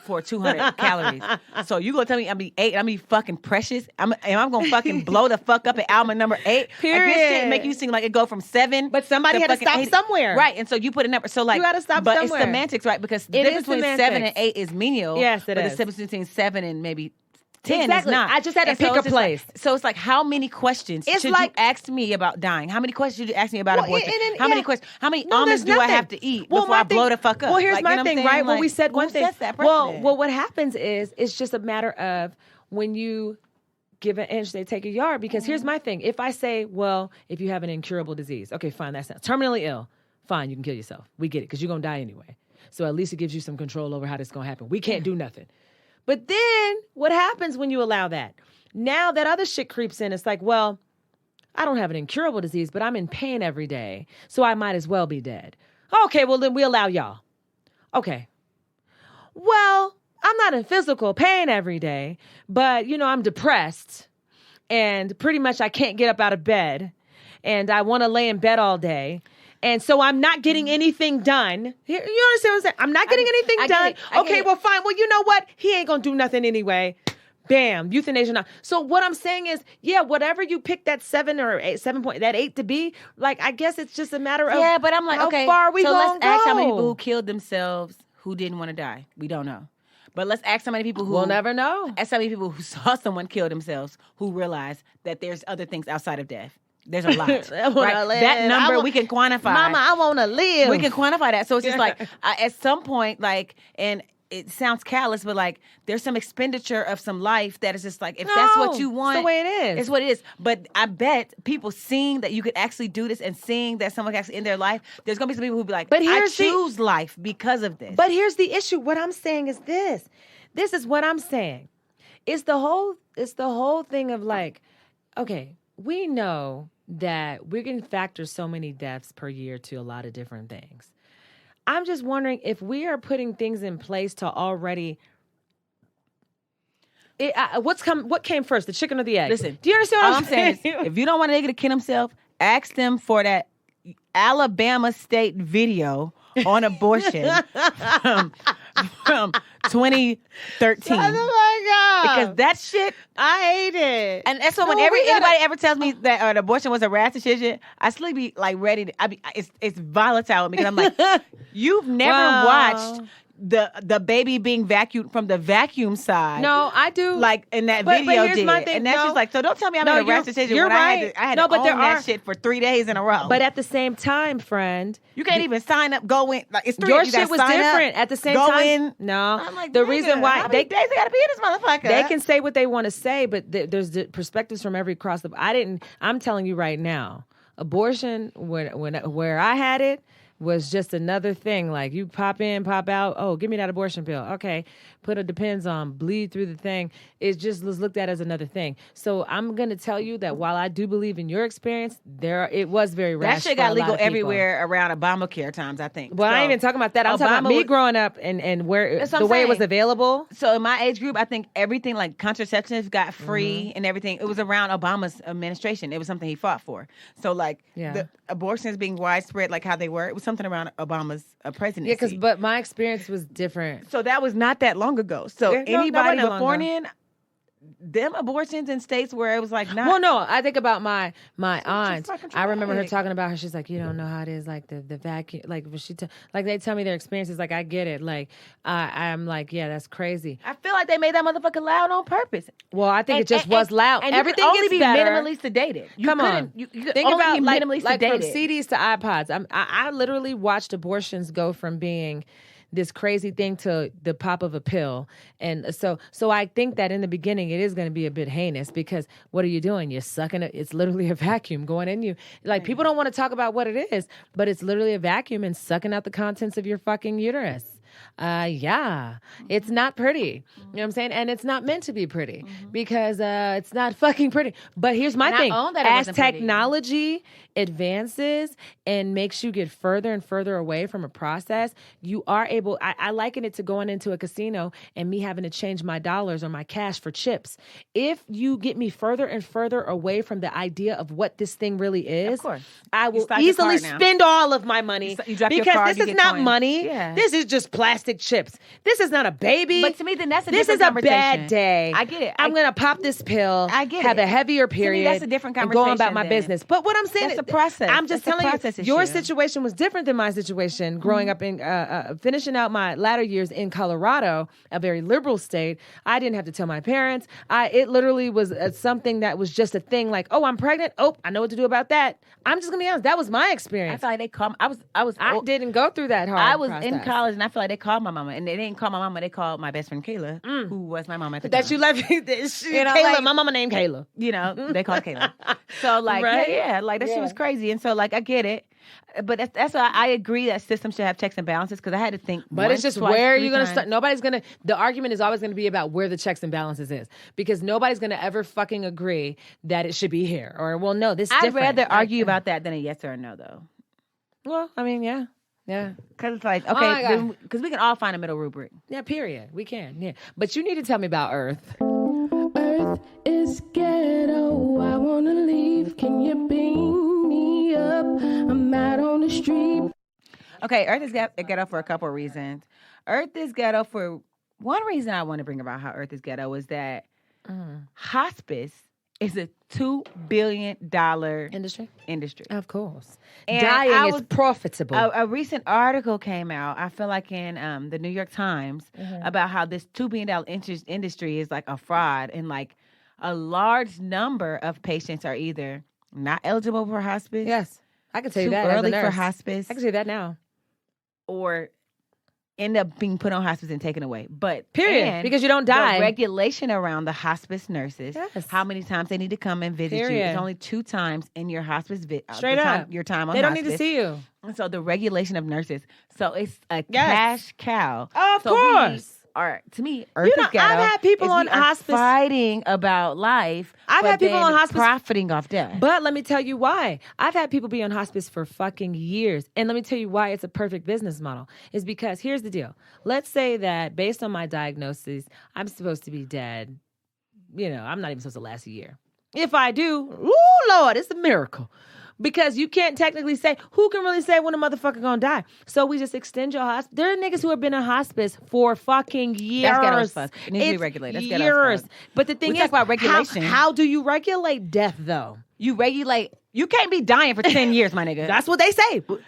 For 200 calories. So you gonna tell me I'm gonna be 8, I'm gonna be fucking precious? I'm gonna fucking blow the fuck up at almond number 8? Period. Like, this shit make you seem like it go from 7. But somebody had to fucking stop 80. somewhere. Right. And so you put a number. So like, You gotta stop but somewhere. it's semantics, right? Because the It difference is between 7 and semantics. 8 is menial. Yes, it but is. the difference between 7 and maybe 10 Exactly. is not. I just had to And so pick a it's just like- place. so it's like, how many questions It's should like- you ask me about dying? How many questions should you ask me about abortion? How many questions? How many No, almonds there's do I nothing. have to eat Well, before my I blow thing- the fuck up? Well, here's Like, my you know what I'm thing, saying? right? Well, Like, we said who one thing. sets that Well, precedent? what happens is it's just a matter of when you give an inch, they take a yard. Because here's my thing. If I say, well, if you have an incurable disease, okay, fine, that's not terminally ill, fine, you can kill yourself. We get it, because you're going to die anyway. So at least it gives you some control over how this is going to happen. We can't do nothing. But then what happens when you allow that? Now that other shit creeps in. It's like, well, I don't have an incurable disease, but I'm in pain every day, so I might as well be dead. Okay, well, then we allow y'all. Okay. Well, I'm not in physical pain every day, but, I'm depressed, and pretty much I can't get up out of bed, and I want to lay in bed all day. And so I'm not getting anything done. You understand what I'm saying? I'm not getting anything I done. get it. I get Okay, it. well, fine. Well, you know what? He ain't going to do nothing anyway. Bam, euthanasia now. So what I'm saying is, yeah, whatever you pick that 7 or 8, 7 point, that 8 to be, like, I guess it's just a matter of but I'm like, how okay, far we so gonna let's ask how many go. people who killed themselves who didn't want to die. We don't know. But let's ask how many people who We'll never know. Ask how many people who saw someone kill themselves who realized that there's other things outside of death. There's a lot. I wanna Right? live. That number I we can quantify. Mama, I want to live. We can quantify that. So it's just like at some point, like, and it sounds callous, but like there's some expenditure of some life that is just like, if that's what you want, it's the way it is. It's what it is. But I bet people seeing that you could actually do this and seeing that someone can actually end their life, there's gonna be some people who be like, But I here's the- choose life because of this. But here's the issue. What I'm saying is this. This is what I'm saying. It's the whole thing of like, okay, we know that we're going to factor so many deaths per year to a lot of different things. I'm just wondering if we are putting things in place to already. What came first, the chicken or the egg? Listen, do you understand what all I'm saying? is, if you don't want a nigga to kill himself, ask them for that Alabama State video on abortion from 2013. Oh my God. Because that shit, I hate it. and that's what when No, we gotta- anybody ever tells me that an abortion was a rash decision, I still be like ready to. It's volatile because I'm like, you've never Wow. watched the baby being vacuumed from the vacuum side. No, I do. Like in that But video here's did. my thing, And that's no. just like, so don't tell me I'm No, in a rash you're- decision you're when right. I had No, to but own there that are- shit for 3 days in a row. But at the same time, friend, you can't even sign up, go in. Like, it's 3 your you gotta shit was sign up, different. At the same go time, in. no. I'm like, the nigga, reason why how many days I gotta be in this motherfucker? they can say what they want to say, but there's the perspectives from every cross the. I'm telling you right now, abortion where I had it was just another thing. Like you pop in, pop out. Oh, give me that abortion pill. Okay, put a Depends on, bleed through the thing. It just was looked at as another thing. So I'm gonna tell you that while I do believe in your experience, it was very rash. that shit for a got lot legal of people. everywhere around Obamacare times, I think. Well, I ain't So, even talking about that. I'm talking about Obama me was- growing up and where That's what the I'm way it was saying. available. So in my age group, I think everything like contraceptives got free and everything. It was around Obama's administration. It was something he fought for. So like the abortions being widespread, like how they were, it was something around Obama's presidency. But my experience was different. So that was not that long ago. So Yeah, no, that anybody wasn't that long before ago. then, them abortions in states where it was like not. Well, no, I think about my aunt. fucking I remember her traumatic. talking about her. She's like, you don't know how it is, like the vacuum, like when like they tell me their experiences. Like I get it. Like I'm like, yeah, that's crazy. I feel like they made that motherfucker loud on purpose. Well, I think it just was loud. And Everything you could only gets be better. minimally sedated. You Come couldn't- on, you could think only about be like minimally from sedated. CDs to iPods. I literally watched abortions go from being this crazy thing to the pop of a pill. And so I think that in the beginning it is going to be a bit heinous because what are you doing? You're sucking it. It's literally a vacuum going in you. Like people don't want to talk about what it is, but it's literally a vacuum and sucking out the contents of your fucking uterus. Yeah, it's not pretty. You know what I'm saying? And it's not meant to be pretty because it's not fucking pretty. But here's my And I thing. own that it As wasn't pretty. technology advances and makes you get further and further away from a process, you are able, I liken it to going into a casino and me having to change my dollars or my cash for chips. If you get me further and further away from the idea of what this thing really is, Of course. I will swipe your easily card now. spend all of my money You drop your because card, this you is get not coins. money. Yeah. This is just plastic chips. This is not a baby. But to me, then that's a This is different a bad conversation. day. I get it. I'm going to pop this pill. I get have it. a heavier To me, period. that's a different and go on about conversation my then. business. But what I'm saying That's is a process. I'm just That's a telling process you, your issue. situation was different than my situation growing up in finishing out my latter years in Colorado, a very liberal state. I didn't have to tell my parents. It literally was something that was just a thing like, oh, I'm pregnant. Oh, I know what to do about that. I'm just going to be honest. That was my I experience. feel like they called. I I didn't go through that hard I was process. in college, and I feel like they called my mama, and they didn't call my mama. They called my best friend Kayla, who was my mama at the That time. you left You know, Kayla. like- My mama named Kayla. You know, they called Kayla. So like, Right? yeah, like that shit was crazy, and so like I get it, but that's why I agree that systems should have checks and balances because I had to think. But once, it's just twice, where are three you going to times. start? Nobody's going to, the argument is always going to be about where the checks and balances is because nobody's going to ever fucking agree that it should be here or, well, no, this is I'd different. rather argue about that than a yes or a no, though. Well, I mean, yeah. Yeah. Because it's like, my okay, God. because we can all find a middle rubric. Yeah, period. We can. Yeah. But you need to tell me about Earth. Earth is ghetto. I wanna leave. Can you beam me up? I'm out on the street. Okay, Earth is ghetto for a couple of reasons. Earth is ghetto for one reason I want to bring about how Earth is ghetto is that hospice is a $2 billion Industry? industry. Of course. And Dying I is was- profitable. A recent article came out, I feel like in the New York Times, about how this $2 billion industry is like a fraud and like a large number of patients are either not eligible for hospice, yes. I can tell you too that as a early for nurse. hospice, I can say that now. or end up being put on hospice and taken away. But Period. and Because you don't die. The regulation around the hospice nurses, Yes. how many times they need to come and visit you. Period. It's only 2 times in your hospice Straight up. your time on They don't hospice. need to see you. And so the regulation of nurses. So it's a Yes. cash cow. Of So course. To me, Earth know, is ghetto. I've had people is on we are hospice- fighting about life. I've but had people then on hospice- profiting off death. But let me tell you why. I've had people be on hospice for fucking years. And let me tell you why it's a perfect business model. Is because here's the deal. Let's say that based on my diagnosis, I'm supposed to be dead. You know, I'm not even supposed to last a year. If I do, ooh, Lord, it's a miracle. Because you can't technically say, who can really say when a motherfucker gonna die? So we just extend your hospice. There are niggas who have been in hospice for fucking years. That's ghetto as fuck. It needs to be It's regulated. That's ghetto as years. fuck. But the thing We is, talk about regulation. How do you regulate death, though? you regulate. You can't be dying for 10 years, my nigga. That's what they say. we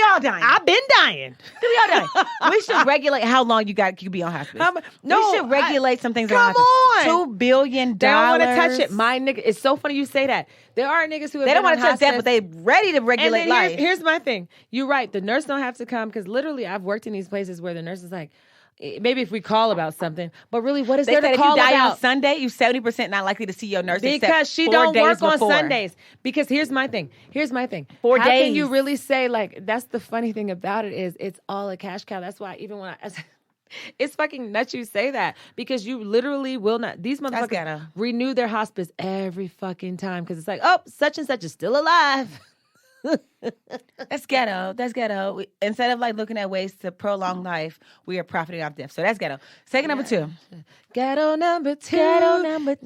all dying. I've been dying. We all dying. We should regulate how long you could be on hospice. No, we should regulate some things. come around hospice. on. $2 billion. They don't want to touch it. My nigga, it's so funny you say that. There are niggas who have They don't want to touch that, but they ready to and regulate then life. here's my thing. You're right. The nurse don't have to come because literally I've worked in these places where the nurse is like, maybe if we call about something, but really, what is They there said to if you call die about? on Sunday, you 70% not likely to see your nurse Because except she 4 don't days work on before. Sundays. Because here's my thing. 4 How can you days. really say like that's the funny thing about it is it's all a cash cow. That's why even when it's fucking nuts you say that because you literally will not. These motherfuckers ghetto. renew their hospice every fucking time because it's like, oh, such and such is still alive. That's ghetto. That's ghetto. Instead of like looking at ways to prolong life, we are profiting off death. So that's ghetto. Second number 2. Ghetto number 2.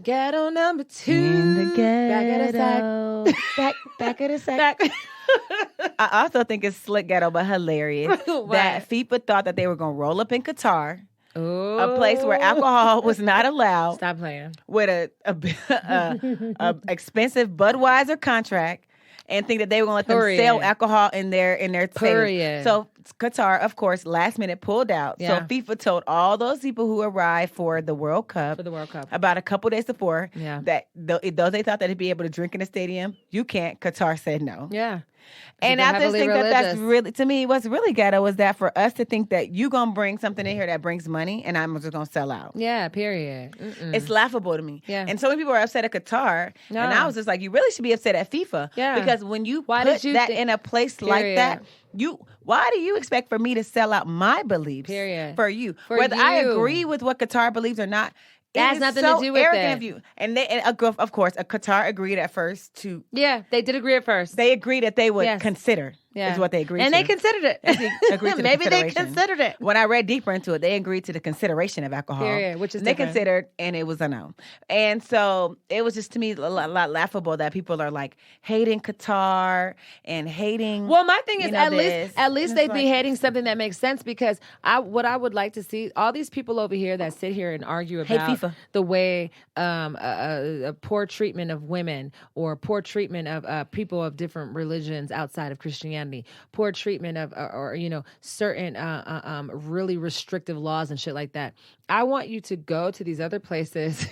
Ghetto number 2. In the Back at the sack. ghetto. back at the sack. I also think it's slick ghetto, but hilarious. What? That FIFA thought that they were going to roll up in Qatar a place where alcohol was not allowed. Stop playing. With a expensive Budweiser contract. And think that they were going to let them sell alcohol in their stadium. So Qatar, of course, last minute pulled out. So FIFA told all those people who arrived for the World Cup about a couple days before that though they thought they'd be able to drink in the stadium, you can't. Qatar said no. Yeah. And I just think that's really, to me, what's really ghetto was that for us to think that you going to bring something in here that brings money and I'm just going to sell out. Yeah, period. It's laughable to me. Yeah. And so many people are upset at Qatar. No. And I was just like, you really should be upset at FIFA. Yeah. Because when you put that in a place like that, why do you expect for me to sell out my beliefs for you? Whether I agree with what Qatar believes or not, that has nothing to do with arrogant of you. And of course, Qatar agreed at first to. Yeah, they did agree at first. They agreed that they would consider. Is what they agreed and to. they considered it. Maybe they considered it. When I read deeper into it, they agreed to the consideration of alcohol. Period, which is they considered, and it was a no. And so it was just, to me, a lot laughable that people are like hating Qatar and hating. Well, my thing is, at least they'd be hating something that makes sense, because what I would like to see, all these people over here that sit here and argue about the way a poor treatment of women or poor treatment of people of different religions outside of Christianity, poor treatment of or certain really restrictive laws and shit like that. I want you to go to these other places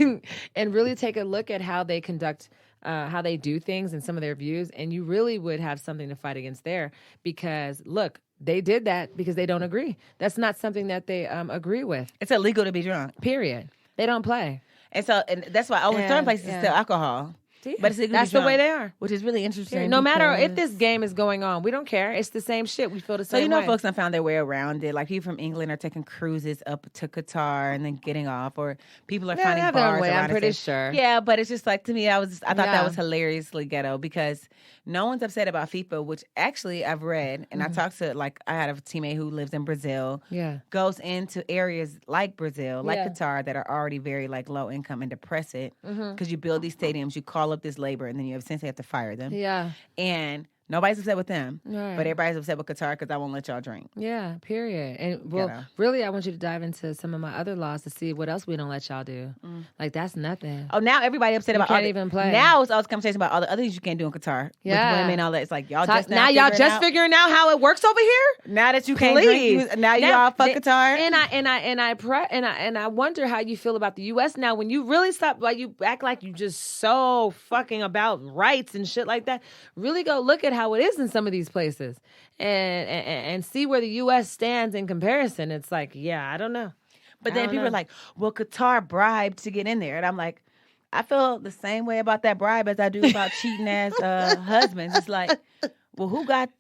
and really take a look at how they conduct how they do things and some of their views, and you really would have something to fight against there, because look, they did that because they don't agree. That's not something that they agree with. It's illegal to be drunk. Period. They don't play. And that's why certain places still alcohol. But that's the way they are, which is really interesting. No matter if this game is going on, we don't care. It's the same shit. We feel the same way. Folks have found their way around it. Like people from England are taking cruises up to Qatar and then getting off, or people are finding bars around. I'm pretty sure. Yeah, but it's just like, to me, I thought that was hilariously ghetto, because no one's upset about FIFA, which actually I've read, and I talked to, I had a teammate who lives in Brazil. Yeah, goes into areas like Brazil, like Qatar, that are already very low income and depressed, because you build these stadiums, you call up this labor, and then you essentially have to fire them. Yeah. And nobody's upset with them, but everybody's upset with Qatar because I won't let y'all drink. Yeah, period. And really, I want you to dive into some of my other laws to see what else we don't let y'all do. That's nothing. Oh, now everybody upset about can't even play. Now it's all this conversation about all the other things you can't do in Qatar with women and all that. It's like y'all y'all just figuring out how it works over here. Now that you can't drink, y'all fuck Qatar. And I wonder how you feel about the U.S. now when you really stop. You act like you just so fucking about rights and shit like that. Really go look at how it is in some of these places and see where the U.S. stands in comparison. It's like, I don't know. But then people are like, well, Qatar bribed to get in there. And I'm like, I feel the same way about that bribe as I do about cheating ass husbands. It's like, well, who got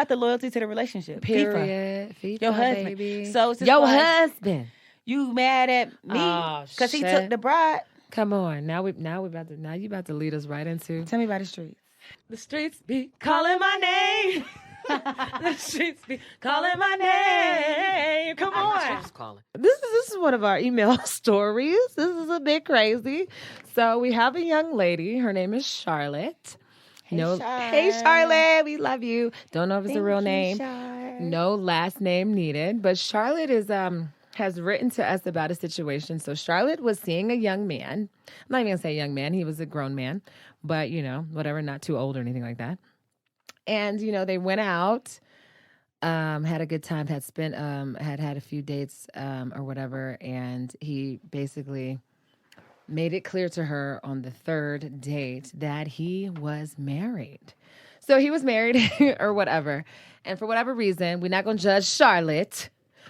the loyalty to the relationship? Period. FIFA, your husband. Baby. So it's just your husband. You mad at me because he took the bribe? Come on. Now you about to lead us right into. Tell me about the streets. The streets be calling my name. The streets be calling my name. Come on. This is one of our email stories. This is a bit crazy. So we have a young lady. Her name is Charlotte. Hey, Charlotte. We love you. Don't know if it's a real name. No last name needed. But Charlotte has written to us about a situation. So Charlotte was seeing a young man. I'm not even going to say young man. He was a grown man. But, whatever, not too old or anything like that. And, they went out, had a good time, had a few dates or whatever. And he basically made it clear to her on the third date that he was married. So he was married or whatever. And for whatever reason, we're not going to judge Charlotte.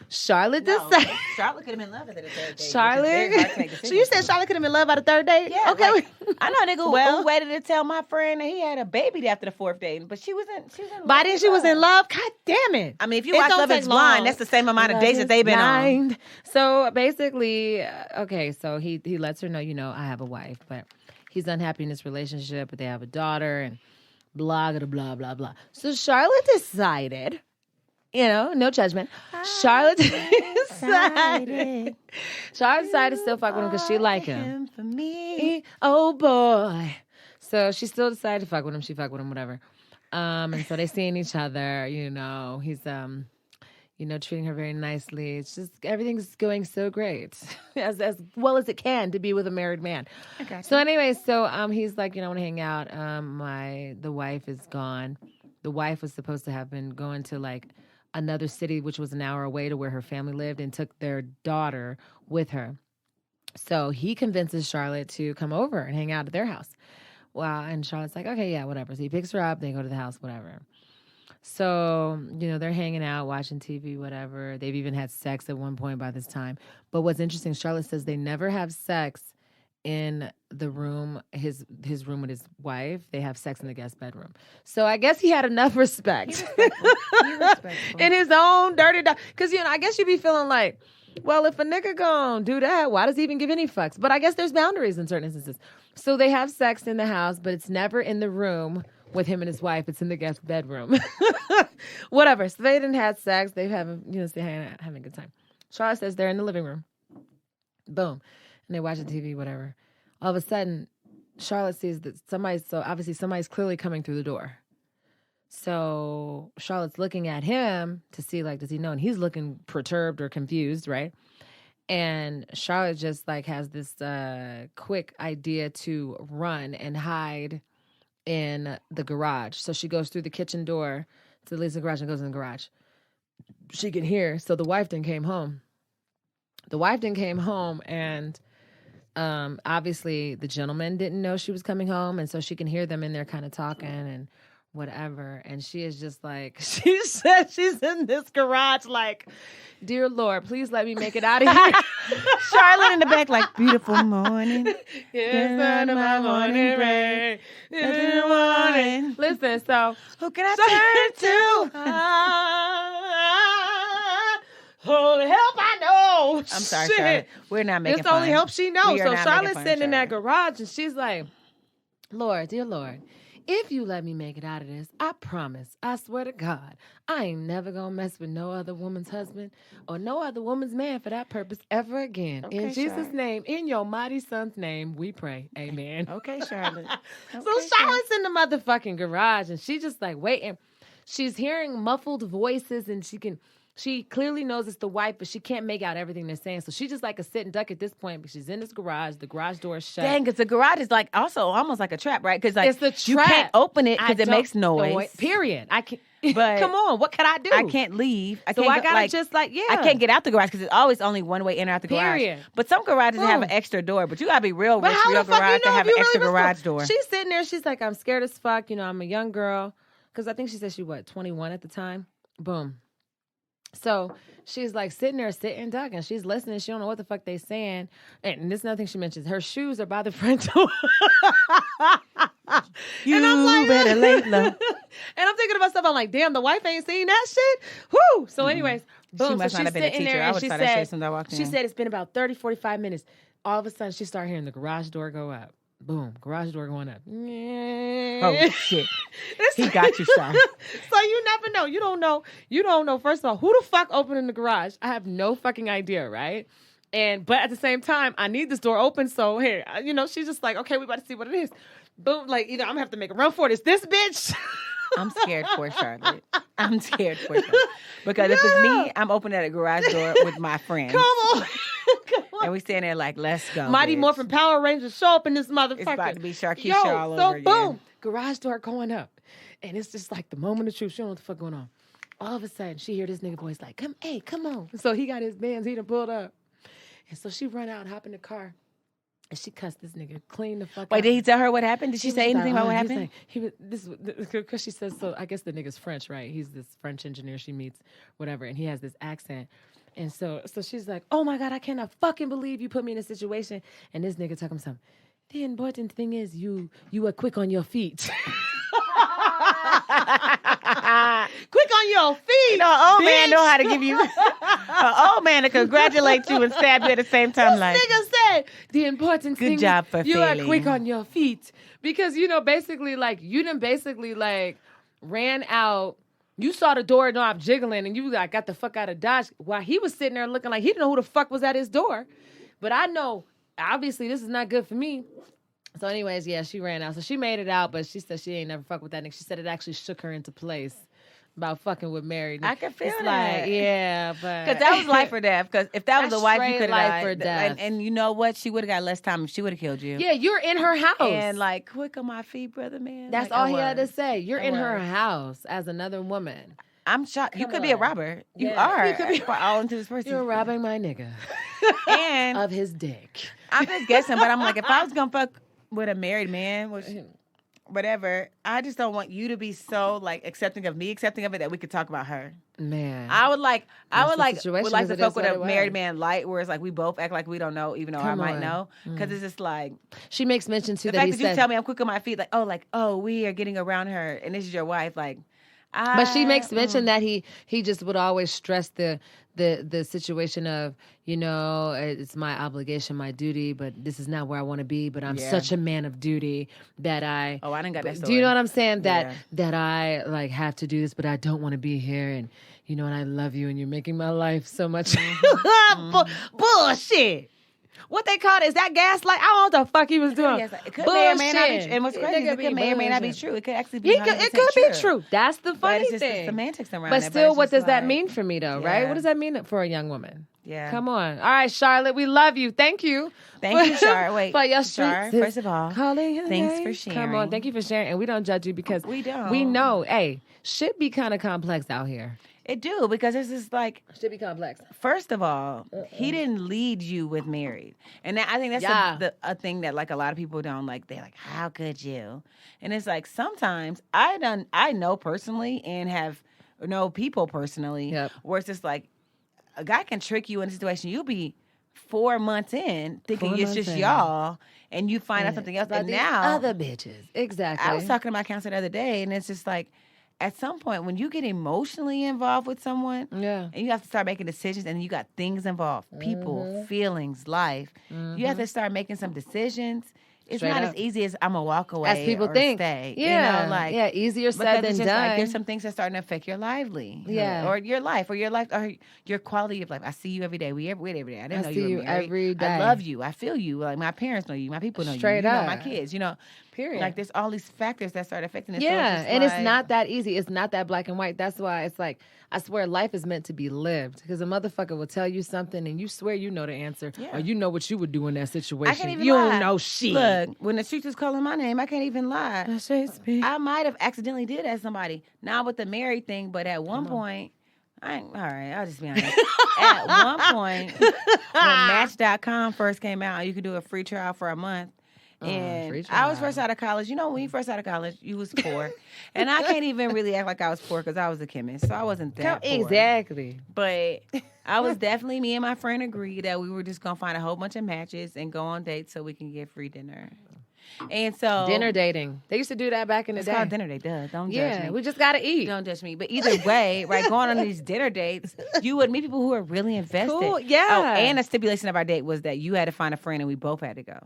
Charlotte decided. Charlotte could have been in love at the third date. Charlotte? So you said Charlotte could have been in love at the third date? Yeah. Okay. I know a nigga who waited to tell my friend that he had a baby after the fourth date, but she wasn't. By then she was in love? God damn it. I mean, if you watch Love is Blind, that's the same amount of dates that they've been on. So basically, so he lets her know, I have a wife, but he's unhappy in his relationship, but they have a daughter and blah, blah, blah, blah. So Charlotte decided... no judgment. Charlotte decided to still fuck with him because she liked him. For me. Oh, boy. So she still decided to fuck with him. She fucked with him, whatever. And so they seeing each other, he's, treating her very nicely. It's just everything's going so great, as well as it can to be with a married man. Okay. So anyway, he's like, I want to hang out. The wife is gone. The wife was supposed to have been going to like another city, which was an hour away to where her family lived, and took their daughter with her. So he convinces Charlotte to come over and hang out at their house. Well, and Charlotte's like, okay, yeah, whatever. So he picks her up, they go to the house, whatever. So, they're hanging out, watching TV, whatever. They've even had sex at one point by this time. But what's interesting, Charlotte says they never have sex in the room, his room with his wife. They have sex in the guest bedroom. So I guess he had enough respect. In his own dirty dog. Because, I guess you'd be feeling like, well, if a nigga gon' do that, why does he even give any fucks? But I guess there's boundaries in certain instances. So they have sex in the house, but it's never in the room with him and his wife. It's in the guest bedroom. Whatever. So they didn't have sex. They having a good time. Charlotte says they're in the living room. Boom. And they're watching TV, whatever. All of a sudden, Charlotte sees that somebody's clearly coming through the door. So Charlotte's looking at him to see, like, does he know? And he's looking perturbed or confused, right? And Charlotte just, like, has this quick idea to run and hide in the garage. So she goes through the kitchen door to Lisa's garage and goes in the garage. She can hear. So the wife then came home. And obviously the gentleman didn't know she was coming home. And so she can hear them in there kind of talking and whatever. And she is just like, she said she's in this garage like, dear Lord, please let me make it out of here. Charlotte in the back like, beautiful morning. Yes, son of my morning rain. Good morning. Listen, so who can I turn to? Holy help, I know. I'm sorry, Charlotte. We're not making It's the only help she knows. So Charlotte's sitting in that garage and she's like, Lord, dear Lord, if you let me make it out of this, I promise, I swear to God, I ain't never gonna mess with no other woman's husband or no other woman's man for that purpose ever again. Okay, in Jesus' name, in your mighty son's name, we pray. Amen. Okay, Charlotte. So Charlotte's in the motherfucking garage and she just like waiting. She's hearing muffled voices and she clearly knows it's the wife, but she can't make out everything they're saying. So she just like a sit and duck at this point, but she's in this garage. The garage door is shut. Dang, because the garage is like also almost like a trap, right? Because like it's a trap. You can't open it because it makes noise. Period. I can't. But come on, what can I do? I can't leave. I gotta just like, yeah. I can't get out the garage because it's always only one way in or out the garage. Period. But some garages have an extra door, but you gotta be real rich for your garage to have an extra garage door. She's sitting there. She's like, I'm scared as fuck. I'm a young girl. Because I think she said she, 21 at the time? Boom. So she's like sitting there, sitting duck, and she's listening. She don't know what the fuck they saying. And this is another thing she mentions. Her shoes are by the front door. You and I'm like, better lay low. And I'm thinking to myself, I'm like, damn, the wife ain't seen that shit? Woo! So anyways, boom. She must so not have been a teacher. I would have thought that shit since I walked in. She said it's been about 30, 45 minutes. All of a sudden, she started hearing the garage door go up. Boom, garage door going up. Oh, shit. He got you, son. So you never know. You don't know, first of all, who the fuck opened in the garage? I have no fucking idea, right? But at the same time, I need this door open. So here, she's just like, okay, we about to see what it is. Boom, like, I'm going to have to make a run for it. It's this bitch. I'm scared for Charlotte. I'm scared for her. Because if it's me, I'm opening that garage door with my friends. Come on. And we stand there like, let's go. Mighty Morphin Power Rangers show up in this motherfucker. It's about to be Sharkeisha all over again. Boom, garage door going up. And it's just like the moment of truth. She don't know what the fuck going on. All of a sudden, she hear this nigga voice like, come on. So he got his bands, he done pulled up. And so she run out and hop in the car. And she cussed this nigga clean the fuck out. Wait, did he tell her what happened? Did she say anything about what happened? Because she says, so I guess the nigga's French, right? He's this French engineer she meets, whatever. And he has this accent. And so she's like, oh my God, I cannot fucking believe you put me in a situation. And this nigga talking something. The important thing is you are quick on your feet. Quick on your feet. Old man know how to give you an old man to congratulate you and stab you at the same time. This nigga said the important thing job for you feeling. are quick on your feet. Because basically like you done basically like ran out. You saw the doorknob jiggling and you like got the fuck out of Dodge while he was sitting there looking like he didn't know who the fuck was at his door. But I know, obviously, this is not good for me. So anyways, yeah, she ran out. So she made it out, but she said she ain't never fuck with that nigga. She said it actually shook her into place. about fucking with married. I can feel it's that. Like, yeah, but because that was life or death. Because if that was That's a wife, you straight could life have or died. death. And you know what? She would have got less time if she would have killed you. Yeah, you're in her house. And like, quick on my feet, brother, man. That's like, all he had to say. You're I in her was. house as another woman. I'm shocked. You Come could be a on. robber. You Yeah. are. You could be for all into this person. You're robbing my nigga And of his dick. I'm just guessing, but I'm like, if I was gonna fuck with a married man, which whatever, I just don't want you to be so like accepting of it that we could talk about her. Man, I would like situation, would like to because it fuck is with what a it married was. man light, where it's like we both act like we don't know, even though I Come might on. know, because it's just like she makes mention too the that fact he that said. you tell me I'm quick on my feet, like oh we are getting around her, and this is your wife, like. But she makes mention that he just would always stress the situation of, you know, it's my obligation, my duty, but this is not where I want to be. But I'm such a man of duty that I. Oh, I didn't got that story. Do you know what I'm saying? Yeah. That I like have to do this, but I don't want to be here, and you know, and I love you, and you're making my life so much bullshit. What they call it? Is that gaslight? I don't know what the fuck he was doing. It could may or may not be. And what's crazy is it may or may not be true. It could actually be. It could be true. That's the But funny it's just the thing. semantics around But it. still, it's what just does that like- mean for me, though? Right? Yeah. What does that mean for a young woman? Yeah. Come on. All right, Charlotte, we love you. Thank you. Thank you, Char. Wait, for your Char, streets. first of all, Calling your thanks name. for sharing. Come on, thank you for sharing. And we don't judge you because We don't. We know, hey, shit be kind of complex out here. It do, because it's just like, Should be complex. first of all, he didn't lead you with married. And I think that's a thing that like a lot of people don't like. They're like, how could you? And it's like, sometimes I know personally and have know people personally where it's just like, a guy can trick you in a situation. You'll be 4 months in thinking it's just y'all, and you find out something else. About And these now, other bitches. Exactly. I was talking to my counselor the other day, and it's just like, at some point, when you get emotionally involved with someone, and you have to start making decisions, and you got things involved, people, feelings, life, you have to start making some decisions. It's Straight not up. as easy as I'm gonna walk away, As people or think. stay. Yeah. You know, like, easier said because than it's just done. like there's some things that's starting to affect your lively, or your life, or your quality of life. I see you every day. We every day. I didn't know see you you were married. every day. I love you. I feel you. Like my parents know you. My people know Straight you. You up. know my kids. You know. Period. Like there's all these factors that start affecting it. Yeah, so and it's it's not that easy. It's not that black and white. That's why it's like, I swear life is meant to be lived. Because a motherfucker will tell you something and you swear you know the answer. Yeah. Or you know what you would do in that situation. I can't even you lie. don't know shit. Look, when the streets was calling my name, I can't even lie. I might have accidentally did that to somebody. Not with the married thing, but at one point, all right, I'll just be honest. At one point, when Match.com first came out, you could do a free trial for a month. And free I was trial. first out of college. You know, when you first out of college, you was poor. And I can't even really act like I was poor because I was a chemist. So I wasn't that poor. Exactly. But I was definitely, me and my friend agreed that we were just going to find a whole bunch of matches and go on dates so we can get free dinner. And so. Dinner dating. They used to do that back in the It's day. called dinner date. Duh. Don't judge me. We just got to eat. Don't judge me. But either way, right, going on these dinner dates, you would meet people who are really invested. Cool, yeah. Oh, and a stipulation of our date was that you had to find a friend and we both had to go.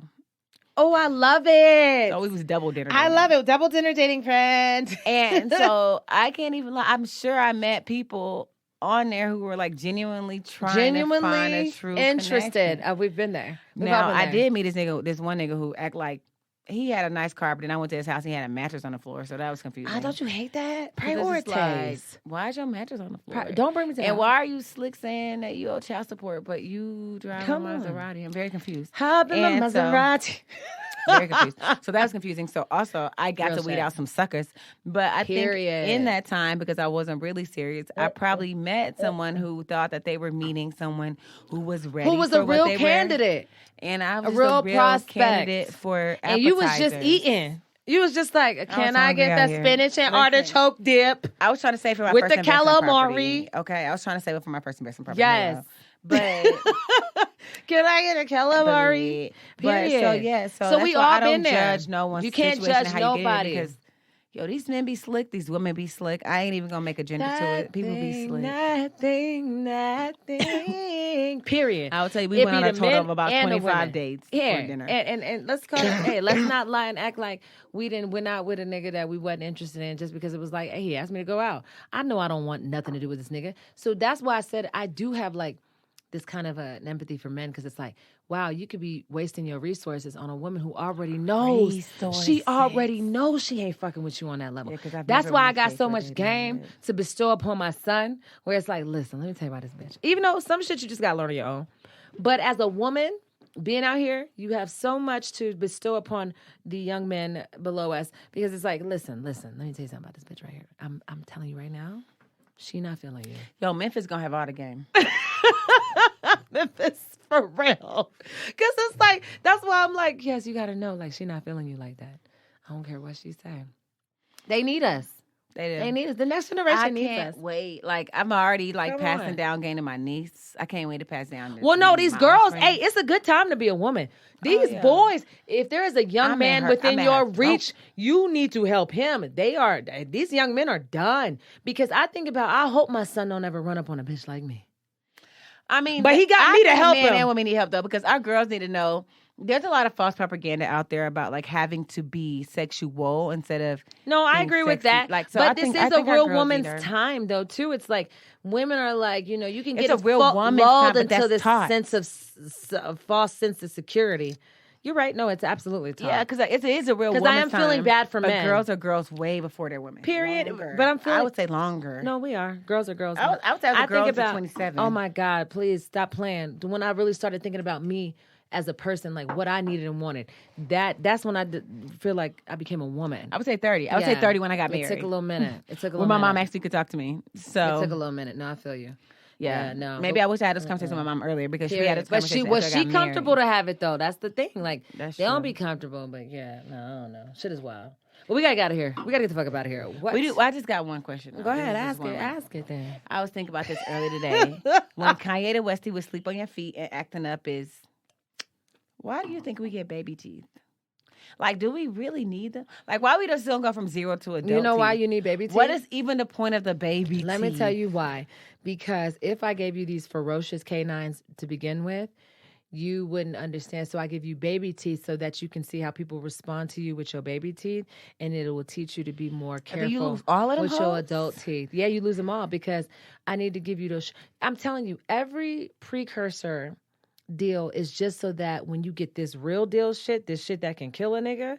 Oh, I love it. So it was double dinner. I love it. Double dinner dating friend. And so I can't even lie. I'm sure I met people on there who were like genuinely trying to find a true interested. connection. We've been there. Now I did meet this one nigga who act like he had a nice carpet, and I went to his house. He had a mattress on the floor, so that was confusing. Don't you hate that? 'Cause it's Prioritize. like, why is your mattress on the floor? Don't bring me to And that. why are you slick saying that you owe child support, but you drive Come a on. Maserati? I'm very confused. Hop in my And so- Maserati. Very confused. So that was confusing. So also, I got Real to weed shit. out some suckers. But I Period. think in that time, because I wasn't really serious, I probably met someone who thought that they were meeting someone who was ready. Who was for a what real they were. candidate. And I was A real a real prospect. candidate for And you was just appetizers. eating. You was just like, can I hungry get out that here. spinach and Listen. artichoke dip? I was trying to save for my With first the investment calamari. property. Okay, I was trying to save it for my first investment property. Yes. But Can I get a calamari? But so Period. yeah, so So that's we why all I don't been there. judge no one's You can't situation judge and how you get it nobody. because yo, these men be slick, these women be slick. I ain't even gonna make a gender to it. People be slick. Nothing. Period. I will tell you, we It went be on a the total men of about and the 25 women. dates Here. for dinner. And let's call it, hey, let's not lie and act like we're not with a nigga that we wasn't interested in just because it was like, hey, he asked me to go out. I know I don't want nothing to do with this nigga. So that's why I said I do have like this kind of an empathy for men because it's like, wow, you could be wasting your resources on a woman who already knows. She already knows she ain't fucking with you on that level. Yeah, that's why I got so much game to bestow upon my son, where it's like, listen, let me tell you about this bitch. Even though some shit you just got to learn on your own. But as a woman, being out here, you have so much to bestow upon the young men below us because it's like, listen, let me tell you something about this bitch right here. I'm telling you right now, she not feeling you. Yo, Memphis gonna have all the game. Memphis, for real. Because it's like, that's why I'm like, yes, you got to know, like, she not feeling you like that. I don't care what she's saying. They need us. They need us. The next generation needs us. I can't wait. Like, I'm already, like, passing down game to my niece. I can't wait to pass down. Well, no, these girls, hey, it's a good time to be a woman. These boys, if there is a young man within your reach, you need to help him. These young men are done. Because I think about, I hope my son don't ever run up on a bitch like me. I mean, but he got me to help him. Men and women need help, though, because our girls need to know there's a lot of false propaganda out there about like having to be sexual instead of. No, I agree with that. Like, so but this is a real woman's time, though. Too, it's like women are like, you know, you can get a real woman's time into this sense of false sense of security. You're right. No, it's absolutely taught. Yeah, because it is a real woman's time. Because I am feeling bad for men. Girls are girls way before they're women. Period. Longer. But I'm feeling. I would say longer. No, we are. Girls are girls. I would say girls are 27. Oh my God! Please stop playing. When I really started thinking about me as a person, like what I needed and wanted, that's when I feel like I became a woman. I would say 30. I would say 30 when I got married. It took a little minute. When my mom actually could talk to me. So it took a little minute. No, I feel you. Yeah, no. Maybe I wish I had this conversation with my mom earlier because she had this conversation. But was she comfortable to have it though? That's the thing. Like they don't be comfortable, but yeah, no, I don't know. Shit is wild. Well, we gotta get out of here. We gotta get the fuck up out of here. What? We do. I just got one question. Go ahead, ask it then. I was thinking about this earlier today. When Canida Westy would sleep on your feet and acting up is, why do you think we get baby teeth? Like, do we really need them? Like, why we just don't go from 0 to adult? You know why you need baby teeth? What is even the point of the baby teeth? Let me tell you why. Because if I gave you these ferocious canines to begin with, you wouldn't understand. So I give you baby teeth so that you can see how people respond to you with your baby teeth, and it will teach you to be more careful you lose all of them with your adult teeth. Yeah, you lose them all because I need to give you those. I'm telling you, every precursor deal is just so that when you get this real deal shit, this shit that can kill a nigga,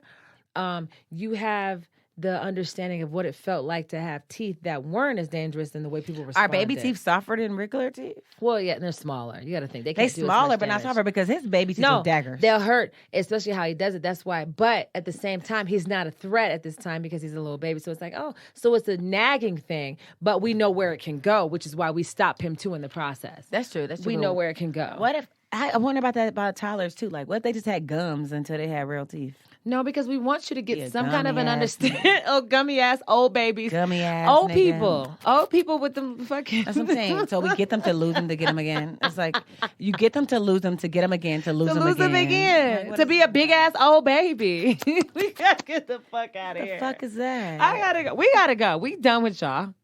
you have the understanding of what it felt like to have teeth that weren't as dangerous than the way people responded. Are baby teeth softer than regular teeth? Well, yeah, they're smaller. You got to think they're smaller, but not softer because his baby teeth are daggers. They'll hurt, especially how he does it. That's why. But at the same time, he's not a threat at this time because he's a little baby. So it's like, so it's a nagging thing, but we know where it can go, which is why we stop him too in the process. That's true. We know where it can go. What if I wonder about that about toddlers too? Like, what if they just had gums until they had real teeth? No, because we want you to get some kind of an understanding. Oh, gummy ass old babies. Gummy ass old nigga. People. Old people with them fucking. That's what I'm saying. So we get them to lose them to get them again. It's like you get them to lose them to get them again to lose them again. Like, to be a big ass old baby. We gotta get the fuck out of here. The fuck is that? I gotta go. We gotta go. We done with y'all.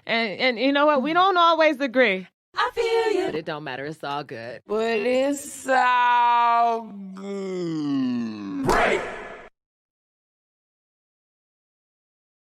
And you know what? We don't always agree. I feel you. But it don't matter. It's all good. But it's all